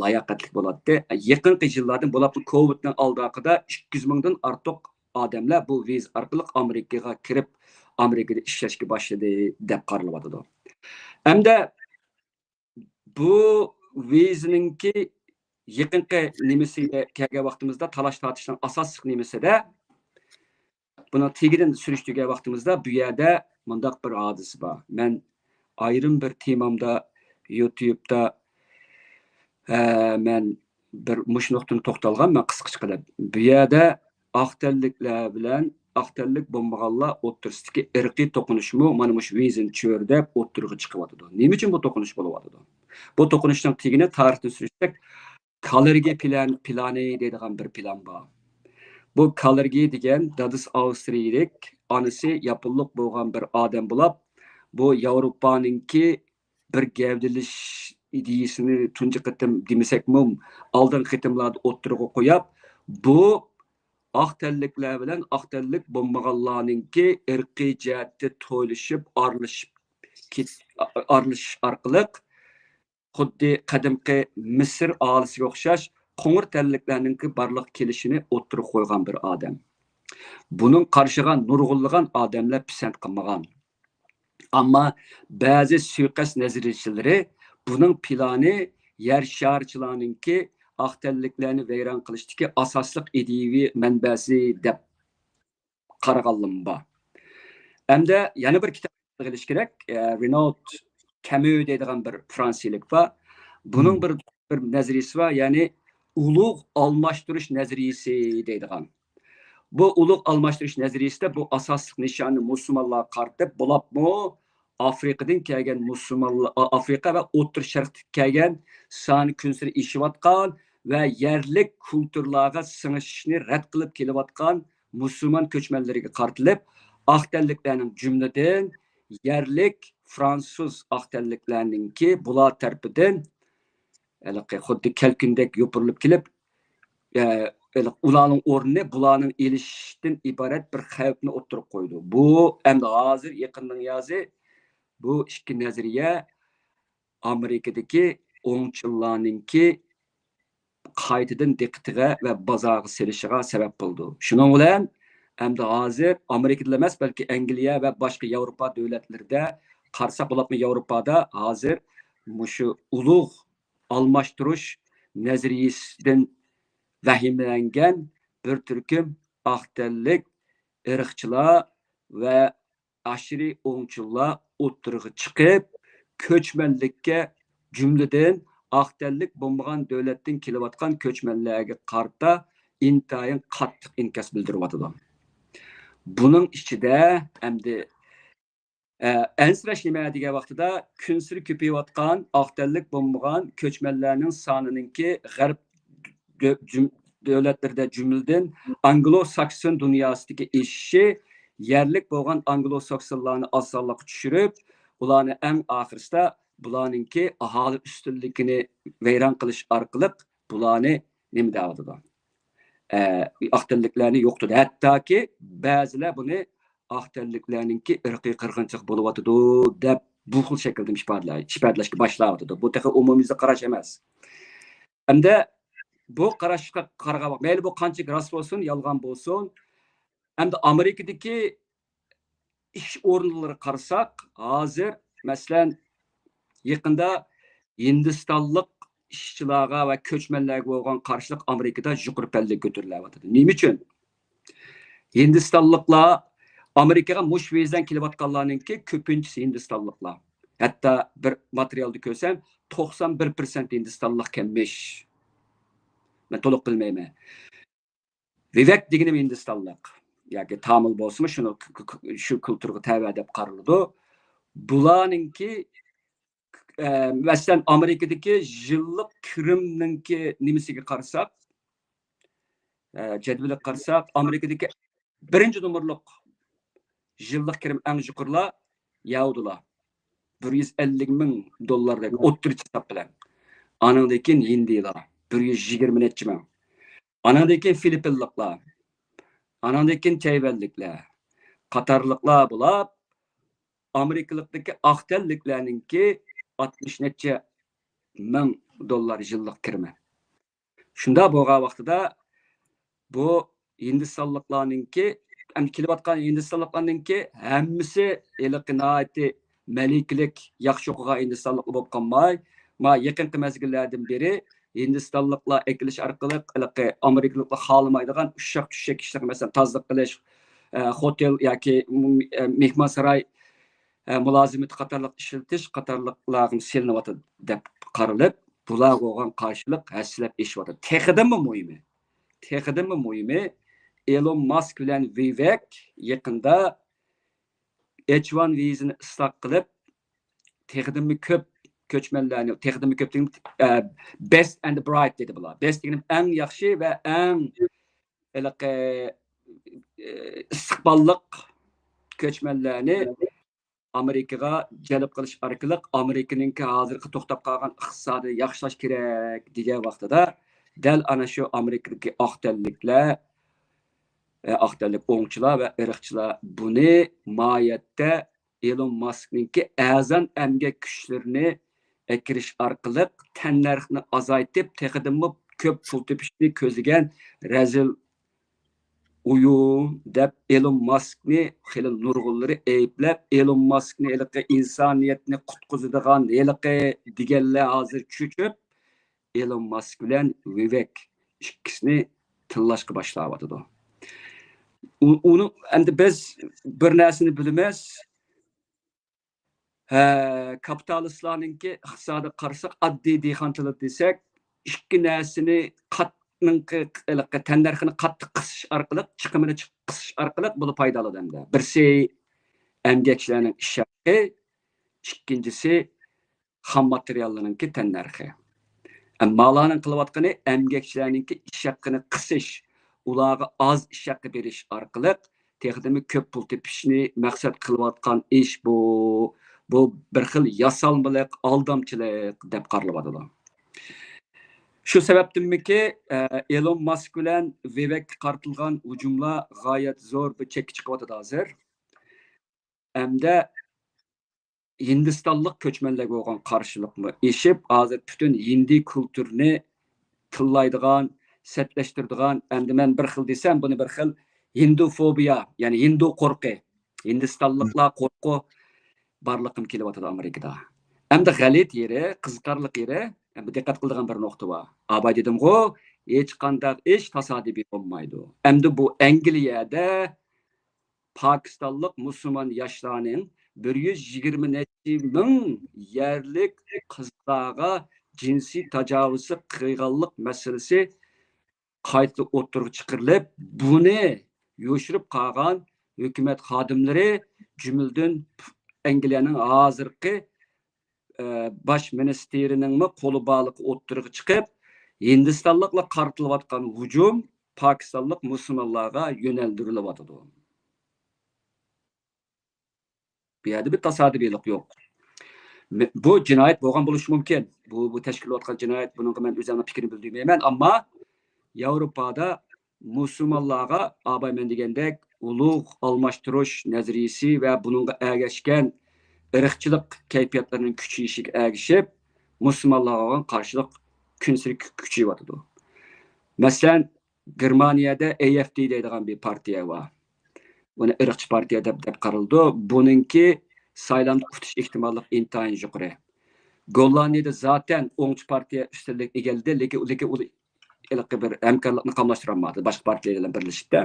layoqatli bo'ladi. Yaqinqi yillardan bo'lib Covidning oldida 200 mingdan ortiq odamlar bu viza orqali Amerikaga kirib, Amerikada ishlashga boshladi deb qaralyapti. Hamda bu vizaninki yaqinqi nimasiga kelgan vaqtimizda talash tortishning asosiy nimasida buni tegidan surishtirgan vaqtimizda bu yerda mundaq bir hodisa bor. Men ayrim bir temamda YouTube'da men bir mush nuqtani to'xtalgan, men qisqacha qilib. Bu yerda aqtalliklar bilan aqtallik bo'lmaganlar o'rtasidagi irqiy to'qinishmi mana mush vizani cho'rda o'tirg'i chiqyapti. Nima uchun bu to'qinish bo'lyapti? Bu to'qinishning tegini tarixdan surishsak, Kalergi plani deydigan bir plan bor. Bu Kalergi degan dadis Avstriyalik, onasi Yaponlik bo'lgan bir odam bo'lib, bu Yevropaninki bir gavdilish ideyasini tunji qatim demasakmi, oldin qitimlarda o'tirg'i qo'yib, bu aqtalliklar bilan aqtallik bo'lmaganlarninki irqiy jihatda to'lishib, aralishish orqali xuddi qadimki Misr olisiga o'xshash qo'ng'ir tanliklarninki barliq kelishini o'tirib qo'ygan bir odam. Buning qarshiga nurg'unlagan odamlar pisand qilmagan. Ammo ba'zi suiqasd nazariyachilari buning plani yer sharchilarninki aqtalliklarni vayron qilishdagi asosliq ideyaviy manbasi deb qaraganlim bor. Hamda yana bir kitob qilish kerak, Renaud Camus deydigan bir fransiyalik va bunun bir nazariyasi var, ya'ni ulug' almashtirish nazariyasi deydigan. Bu ulug' almashtirish nazariyasida bu asosli nishonni musulmonlarga qaratib bo'libmi, Afrikadan kelgan musulmonlar, Afrika va O'rta Sharqdan kelgan soni kunsiri ishiyotgan va yerlik kulturlarga singishni rad qilib kelayotgan musulmon ko'chmanlariga qartilib, aqtanliklarning jumladan yerlik fransuz aqtanliklarninki bular tarafidan xuddi kelkindek yopirilib kelib, ularning o'rnini bularning elishishdan iborat bir xavfni o'ttirib qo'ydi. Bu endi hozir yaqindan yozi bu ikki nazariya Amerikadagi o'ngchillarninki qaytadan diqqatiga va bozorga selishiga sabab bo'ldi. Shuning bilan endi hozir Amerikada emas, balki Angliya va boshqa Yevropa davlatlarida qarsa bo'lib Yevropada hozir mushu ulug' almashtirish nazariyasidan vahimlangan bir turkum aqtanlik irqchilar va aşırı o'ngchillar o'ttirg'i chiqib, ko'chmanlikka jumladan aqtanlik bo'lmagan davlatdan kelayotgan ko'chmanlarga qarta intayin qattiq inkas bildiryotdi. Buning ichida endi ensirash nima degan vaqtida kunsiri ko'payayotgan aqtanlik bo'lmagan ko'chmanlarning sonininki g'arb davlatlarda jumladan Anglo-Sakson dunyosidagi eshishi yerlik bo'lgan Anglo-Saksonlarni osonlikqa tushirib, ularni eng oxirsida bularninki aholi ustunligini vayron qilish orqali bularni nima deydi? Aqtanliklarni yo'qotdi. Hattoki ba'zilar buni aqtanliklarninki irqiy qirg'inchilik bo'lyapti deb bu xil shaklda ifodalashga boshladi. Bu taqa umumiyatga qarash emas. Hamda bu qarashga qaragan vaqt, mayli bu qancha rost bo'lsin, yolg'on bo'lsin, hamda Amerikadagi ish o'rinlari qarasak, hozir masalan yaqinda Hindistonlik ishchilarga va ko'chmanlarga bo'lgan qarshilik Amerikada yuqori pallaga ko'tarilyapti. Nima uchun? Hindistonliklar Amerikaga mush vizdan kelayotganlarninki ko'pinchisi Hindistonliklar. Hatto bir materialda ko'rsam 91% Hindistonlik kelmish. Men to'liq bilmayman. Vivek deganim Hindistonlik yoki Tamil bo'lsa, shuni shu kulturga tabiiy deb qaraladi. Bularninki masalan Amerikadagi yillik kirimninki nimasiga qarasak, jadvalga qarasak, Amerikadagi birinchi nomerlik yillik kirim eng yuqorilar Yahudilar. $150,000 o'ttirchi hisob bilan. Andan keyin Hindilar 120 necha ming. Andan keyin Filippinliklar. Andan keyin Tayvanliklar. Qatarliklar bo'lib, Amerikalikdagi aqtanliklarninki 60 necha ming dollar yillik kirimi. Shunda bo'lgan vaqtida bu Hindistonliklarninki, endi kelayotgan Hindistonliklarninki hammasi eliqinoati maliklik yaxshi o'qigan Hindistonliklar bo'lib qolmay, ma yaqinqi mezgillardan beri Hindistonliklar ekilish orqali Amerikaliklar xolamaydigan ushaq-tushak ishlar, masalan, tozlik qilish, hotel yoki mehmonsaroy mulozimati qatorliq ishlatish qatorliqlarni selinyapti deb qaralib, bular bo'lgan qarshilik haslab eshyapti. Texidimi muhimi Elon Musk bilan Vivek yaqinda H1 vizini isloq qilib, texidimi ko'p ko'chmanlarni, texidimi ko'p best and bright dedi bular. Best deganim eng yaxshi va eng istiqbolliq ko'chmanlarni Amerikaga jalb qilish orqali Amerikaninki hozirgi to'xtab qolgan iqtisodini yaxshilash kerak degan vaqtida dal ana shu Amerikadagi aqtanlik o'ngchilar va irqchilar buni moyatda Elon Muskninki azon emgak kuchlarini ekirish orqali tannarxni azaytib, texidimi ko'p pul tepishni ko'zlagan razil uyum deb Elon Muskni xili nurg'unlari ayblab, Elon Muskni insoniyatni qutqizadigan deganlar hozir cho'chib, Elon Musk bilan Vivek ikkisini tillashga boshlanyapti. Uni endi biz bir narsani bilamiz. Kapitalistlarninki iqtisodiy qarasak, oddiy dehqon tili desak, ikki narsani tannarxini qattiq qisish orqali, chiqimini qisish orqali buni foydali endi. Birsi emgakchilarning ish haqi, ikkinchisi ham materiallarınki tannarxi. Mallarning qilayotgani emgakchilarninki ish haqini qisish, ularga az ish haqi berish orqali texnimi ko'p pul tepishni maqsad qilayotgan ish bu. Bu bir xil yasalmalik, aldamchilik deb qaralyapti. Shu sababdanmiki Elon Musk bilan Vivek qartilgan hujumlar g'oyat zo'r bir chekka chiqyapti hozir. Hamda Hindistonlik ko'chmanlarga bo'lgan qarshilikmi eshib, hozir butun hindi kulturini tillaydigan, setlashtiradigan, endi men bir xil desam, buni bir xil hindufobiya, ya'ni hindu qo'rqi, Hindistonliklar qo'rqu barliqim kelyapti Amerikada. Hamda g'alit yeri, qiziqarli yeri, diqqat qiladigan bir nuqta bor. Abay dedim-ku, hech qanday ish tasodifiy bo'lmaydi. Hamda bu Angliyada Pokistonlik musulmon yoshlarning 120 ming yerlik qizlarga jinsiy tajovuzga qilganlik masalasi qayta o'tirib chiqarilib, buni yo'shirib qolgan hukumat xodimlari jumladan Angliyaning hozirgi bosh ministerining qo'li bog'liq o'tirib chiqib, Hindistonliklar qartilayotgan hujum Pokistonlik musulmonlarga yo'naltirilyapti. Bu yerda bir tasodifiylik yo'q. Bu jinoyat bo'lgan bo'lishi mumkin. Bu tashkilotga jinoyat, buningga men o'zimning fikrimni bildirmayman, ammo Yevropada musulmonlarga abay men degandek ulug' almashtirish nazariyasi va buningga ergashgan irqchilik kayfiyatlarining kuchayishiga ergashib, musulmonlarga qarshilik kunsiri kuchayapti. Masalan, Germaniyada AfD deydigan bir partiya var. Buni irqchi partiya deb qaraldi. Buningki saylanib kutish ehtimollik intayin yuqori. Gollandiyada zaten o'ngchi partiya ustunlik egalladi, lekin bir hamkorlikni qamlashtirolmadi boshqa partiyalar bilan birlashibdi.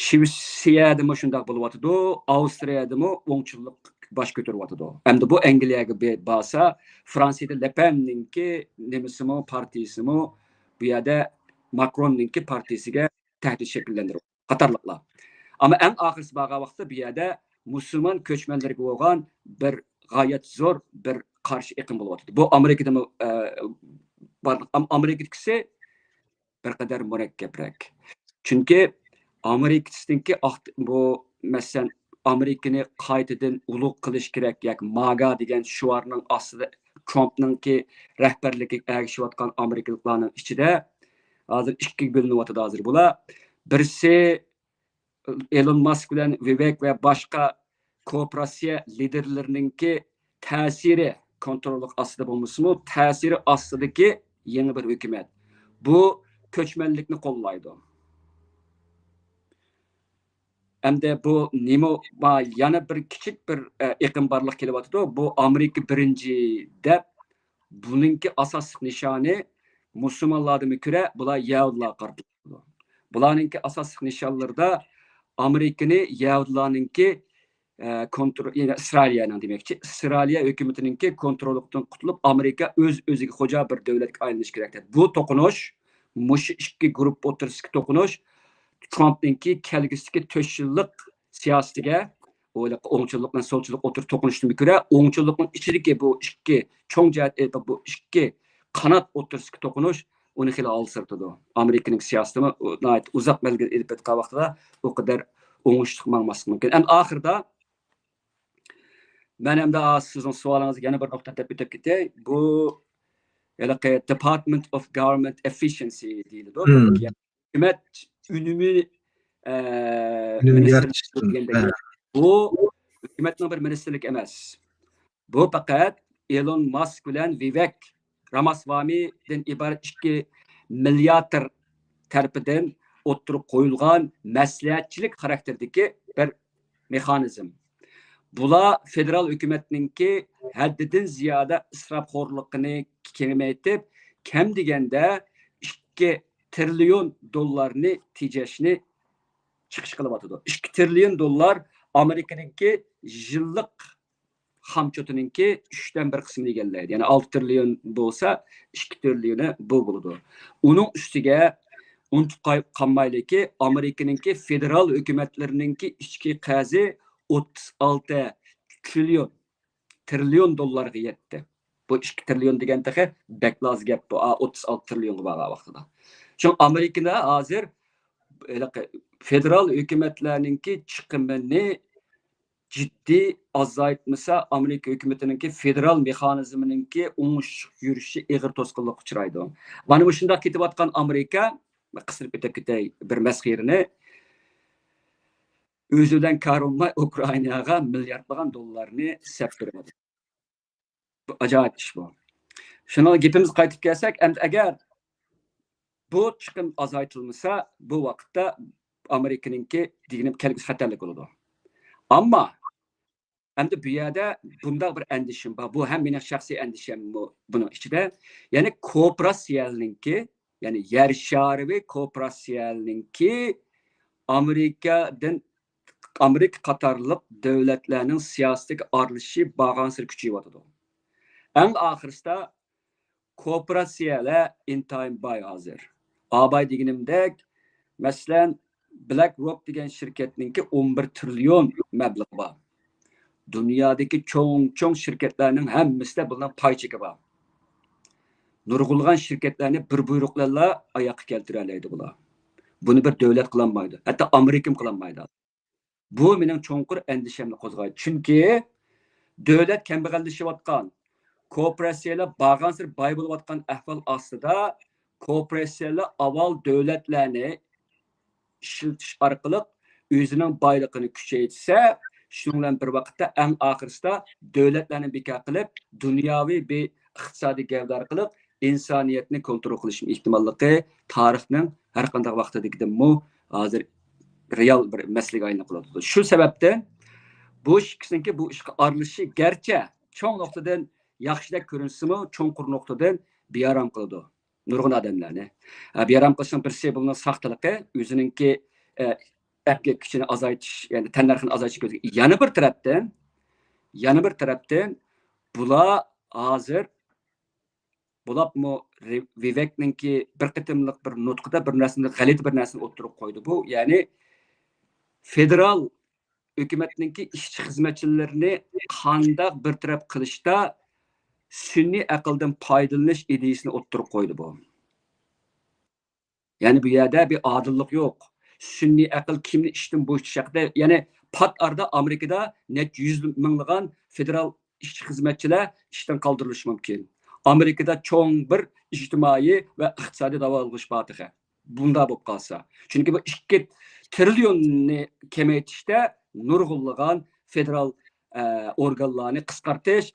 Shvetsiyada ham shunday bo'lyapti, Avstriyada ham o'ngchilik bosh ko'taryapti. Endi bu Angliyaga borsa, Fransiyada Le Pen'ninki nimasimi partiyasimi bu yerda Macron'ninki partiyasiga tahdid shakllantirib qatorliqlar. Ama en ahirisi bağa vaqtda bu yerda musulmon ko'chmanlarga bo'lgan bir g'oyat zo'r bir qarshi iqlim bo'lyapti. Bu Amerikada Amerikadagisi bir qadar murakkabroq. Chunki Amerikadagi bu masalan Amerikani qaytadan ulug' qilish kerak yoki MAGA degan shuarning ostida Trumpningki rahbarligiga ergashayotgan Amerikaliklarning ichida hozir ikkiga bo'linyapti hozir bular. Birisi Elon Musk bilan Vivek ve başka kooperatsiya liderlarininki ta'siri kontrollik ostida bo'lmasmi, ta'siri ostidagi yangi bir hukumat. Bu ko'chmanlikni qo'llaydi. Hamda bu nima yana bir kichik bir iqlim barliq kelyapti. Bu Amerika birinchi deb buningki asosiy nishoni musulmonlarga ko'ra bular Yahudilar qartiladi. Bularningki asosiy nishonlarida Amerikani Yahudilarninki kontrol, yani İsrailiya'nın demekçi. İsrailiya hükümetininki kontrolükten qutulib Amerika o'ziga xo'ja bir davlatga aylanish kerak. Bu to'qinish, mush ikki guruh o'tirishga to'qinish Trumpninki kelgusidagi 4 yillik siyosatiga, o'ngchilik bilan solchilik o'tirib to'qinishdan ko'ra, o'ngchilikning ichidagi bu ikki cho'ng jihat, bu ikki qanot o'tirishga to'qinish uni xila alsirtadi. Amerikaning siyosatini uzoq mezgil elib o'tgan vaqtida o kadar o'ngishli bo'lmasligi mumkin. Endi oxirida men ham sizning savolingizni yana bir nuqta deb o'tib ketay. Bu Department of Government Efficiency deyiladi. Hukumat unumi bu hukumatning bir ministerlik emas. Bu faqat Elon Musk bilan Vivek Ramaswamy'dan iborat 2 milliarder tarafidan o'tirib qo'yilgan maslahatchilik xarakterdagi bir mexanizm. Bular federal hukumatninki haddidan ziyoda isrofxo'rligini kengaytirib, kam deganda 2 trillion dollarni tejashni chiqish qilyapti. 2 trillion dollar Amerikaninki yillik hamchotininki 3dan 1 qismini egallaydi. Ya'ni 6 trillion bo'lsa, 2 trillioni bu bo'ladi. Uning ustiga unutib qolmaylikki, Amerikaninki federal hukumatlarininki ichki qarzi 36 trillion trilyon dollarga yetdi. Bu 2 trilyon degan tehe beklaz gap bu. 36 trilyonga bağlı vaqtida. Şu Amerikada hazır federal hükümetlerninki çıkımını ciddi azaytmasa Amerika hükümetininki federal mekanizmininki unuş yürüyüşü ağır tosqunluq uçraydı. Bana bu şunda ketip atkan Amerika kısırıp etip bir mesxirini özüden karılmay Ukrayna'ya milyardlagan dollarını septirmedi. Bu acayip iş bu. Şuna gepimiz qaytib kelsek, eğer bu çıkım azaytılmasa bu vakitte Amerika'nınki diginip kelgisi xatarlik oldu. Ama hem de bu yerde bunda bir endişim var. Bu hem benim şahsi endişem bunun içinde. Yani kooperasyonunki, yani yer şarı kooperasyonunki Amerika Katarlık devletlerinin siyasetdeki arılışı bağımsız küçüyordu. En ahırda kooperasyonlar intayın bay hazır. Abay diginimdek, mesela BlackRock degen şirketninki 11 trilyon meblağ var. Dünyadaki çoğun şirketlerinin hemmisinde bundan pay çeki var. Nurgulgan şirketlerini bir buyruklarla ayağa keltireleydi bular. Bunu bir devlet kılanmaydı. Hatta Amerika'm kılanmaydı. Bu benim çoğunkur endişemli kozgaydı. Çünkü devlet kembag'allashyotgan, kooperatsiyalar bağımsız bay bo'layotgan ahvol ostida kooperatsiyalar avval devletlarni işletish orqali o'zining boyligini kuchaytirsa, shundan bilan bir vaqtda eng oxirsida devletlarni bekor qilib, dunyoviy bir iqtisodiy gavda orqali insoniyatni kontrol qilish ehtimolligi tarixning har qanday vaqtidagidan hozir real bir masalaga aylanib qoladi. Shu sababdan bu ikkisiniki bu ishga arilishi garchi cho'ng nuqtadan yaxshilab ko'rinsimi, cho'nqur nuqtadan bearam qiladi nurg'un odamlarni. Bearam qilishning bir sababi saxtaligi, o'zininki əplik küçünü azaytish, yani tannarxini azaytish ko'zga. Yana bir tarafdan bular hozir Vivekninki bir qitimliq bir nutqida bir narsani g'alat bir narsani o'ttirib qo'ydi. Bu ya'ni federal hükümetninki işçi xizmatchilarini qandaq bir taraf qilishda sun'iy aqldan foydalanish ideyasini o'ttirib qo'ydi bu. Yani bu yerda bir adillik yo'q. Sun'iy aql kimni ishdan bo'shatish haqida, ya'ni pat arada Amerikada net 100 minglagan federal işçi xizmatchilar ishdan qoldirilishi mumkin. Amerikada cho'ng bir ijtimoiy va iqtisodiy davolg'ish bor. Bunda bo'lib qolsa. Chunki bu 2 trilyonni kamaytirishda nurg'unlagan federal organlarni qisqartirish,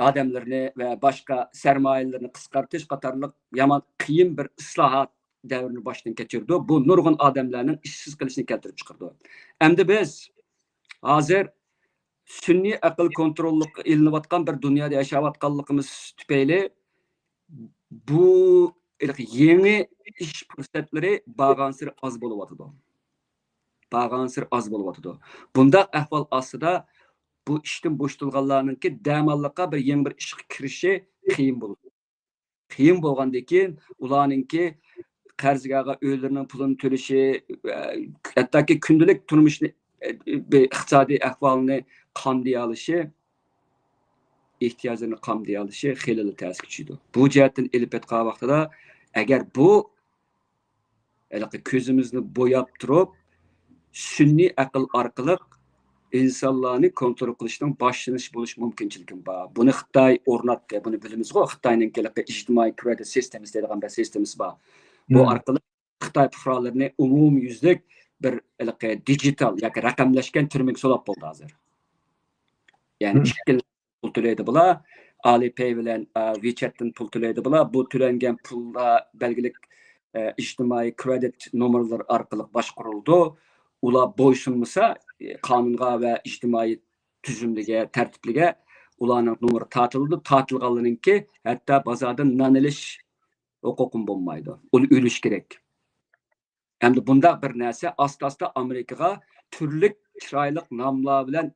odamlarni va boshqa sarmoyalarni qisqartirish qatorliq yomon qiyin bir islohot davrini boshdan kechirdi. Bu nurg'un odamlarning ishsiz qilishini keltirib chiqardi. Endi biz hozir sun'iy aql kontrollik ilinayotgan bir dunyoda yashayotganligimiz tufayli bu yangi ish fursatlari bag'ansir oz bo'lyotidi. Bunda ahvol ostida bu ishdan bo'shatilganlarninki damalliqqa bir yangi bir ishga kirishi qiyin bo'ladi. Qiyin bo'lgandan keyin ularninki qarzga o'ylarining pulini to'lishi, hattoki kundalik turmushni iqtisodiy ahvolini qamday olishi, ehtiyojlarini qamday olishi xeyli ta'sir kuchaydi. Bu jihatdan elib aytgan vaqtida agar bu ko'zimizni bo'yab turib sun'iy aql orqali insonlarni kontrol qilishning boshlanish bo'lish mumkinchiligi bor. Buni Xitoy o'rnatdi. Buni bilamiz-ku. Xitoyning ijtimoiy kredit sistemasi degan bir sistemasi bor. Bu orqali Xitoy fuqarolarini umumyuzlik bir digital yoki raqamlashgan turmaga solib bo'ldi hozir. Ya'ni pul to'laydi bular, Alipay bilan WeChat'dan pul to'laydi bular. Bu to'langan pullar belgilik ijtimoiy kredit nomerlari orqali boshqarildi. Ular bo'ysunmasa qonunga va ijtimoiy tuzumliga, tartibliga ularning nomeri tortildi. Tortilganlarninki hatto bozordan non olish huquqim bo'lmaydi. Uni o'lish kerak. Endi bunda bir narsa asta-asta Amerikaga turli chiroyli nomlar bilan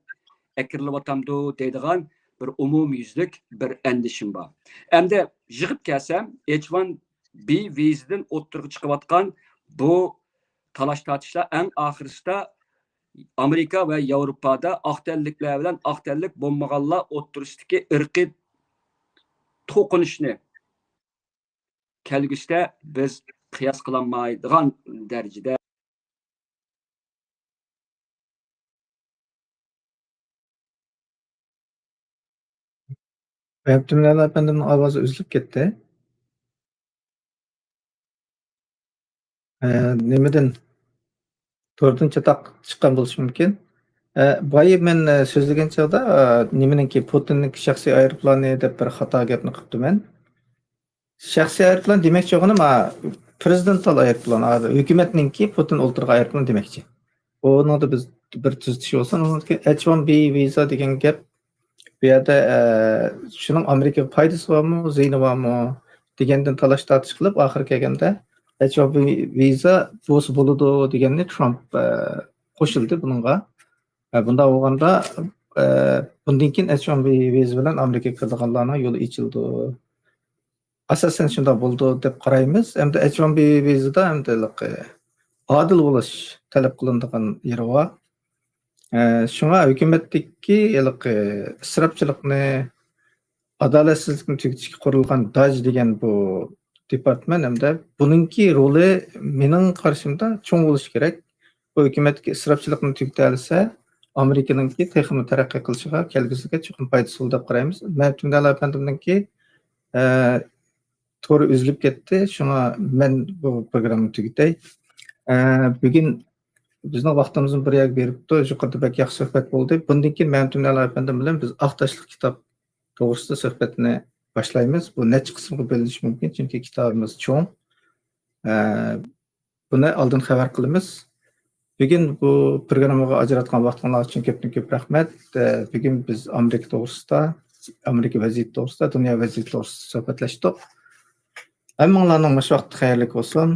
akirlayotgandu deydigan bir umumyuzlik bir endishim bor. Endi yig'ib kelsam, H1B vizadan o'ttirib chiqayotgan bu talash tortishlar eng oxirisida Amerika ve Avrupa'da aqtenlikler bilen aqtenlik bo'lmaganlar o'ttirishdagi irqiy to'qinishni kelgusida biz qiyos qilolmaydigan darajada Abdumlal efendinin ovozi uzilib ketdi. Nimadan to'rtin chataq chiqqan bo'lishi mumkin. Boyi men so'zlagan chog'da nimaniki Putinning shaxsiy aeroplani deb bir xato gapni qilibdiman. Shaxsiy aeroplan demoqchi bo'lganim prezidental aeroplan, hukumatninki Putin o'ltirgan aeroplan demoqchi. Onu da biz bir tuzitish olsun. H1B viza degan gap bu yerda shuning Amerika foydasi bormi, ziyni bormi degandan talash tortish qilib oxiri kelganda H1B viza bo'lsa bo'ladi deganni Trump qo'shildi bunga. Bunda bo'lganda bundan keyin H1B viza bilan Amerikaga kiradiganlarning yo'li ochildi. Asosan shunda bo'ldi deb qaraymiz. Endi H1B vizada endi adil bo'lish talab qilinadigan yeri bor. Shunga hukumatdagi isrofchilikni, adolatsizlikni tugatishga qurilgan DAJ degan bu departament hamda buningki roli mening qarashimda cho'ng bo'lishi kerak. Bu hukumatga isrofchilikni tugata olsa, Amerikaningki texnik taraqqiy qilishiga, kelgusiga cho'qim foydasi bo'ladi deb qaraymiz. Ma'tumdal afandimningki to'g'ri uzilib ketdi. Shunga men bu programmani tugatay. Bugun bizning vaqtimizni bir yak beribdi. Yuqorida bak yaxshi suhbat bo'ldi. Bundan keyin Ma'tumdal afandim bilan biz Aqtashlik kitob to'g'risida suhbatni boshlaymiz. Bu necha qismga bo'linishi mumkin, chunki kitobimiz cho'ng. Buni oldin xabar qilamiz. Bugun bu programmaga ajratgan vaqtingiz uchun ko'p rahmat. Bugun biz Amerika to'g'risida, Amerika vaziyati to'g'risida, dunyo vaziyati to'g'risida suhbatlashdik. Hammalarning mush vaqti xayrli bo'lsin.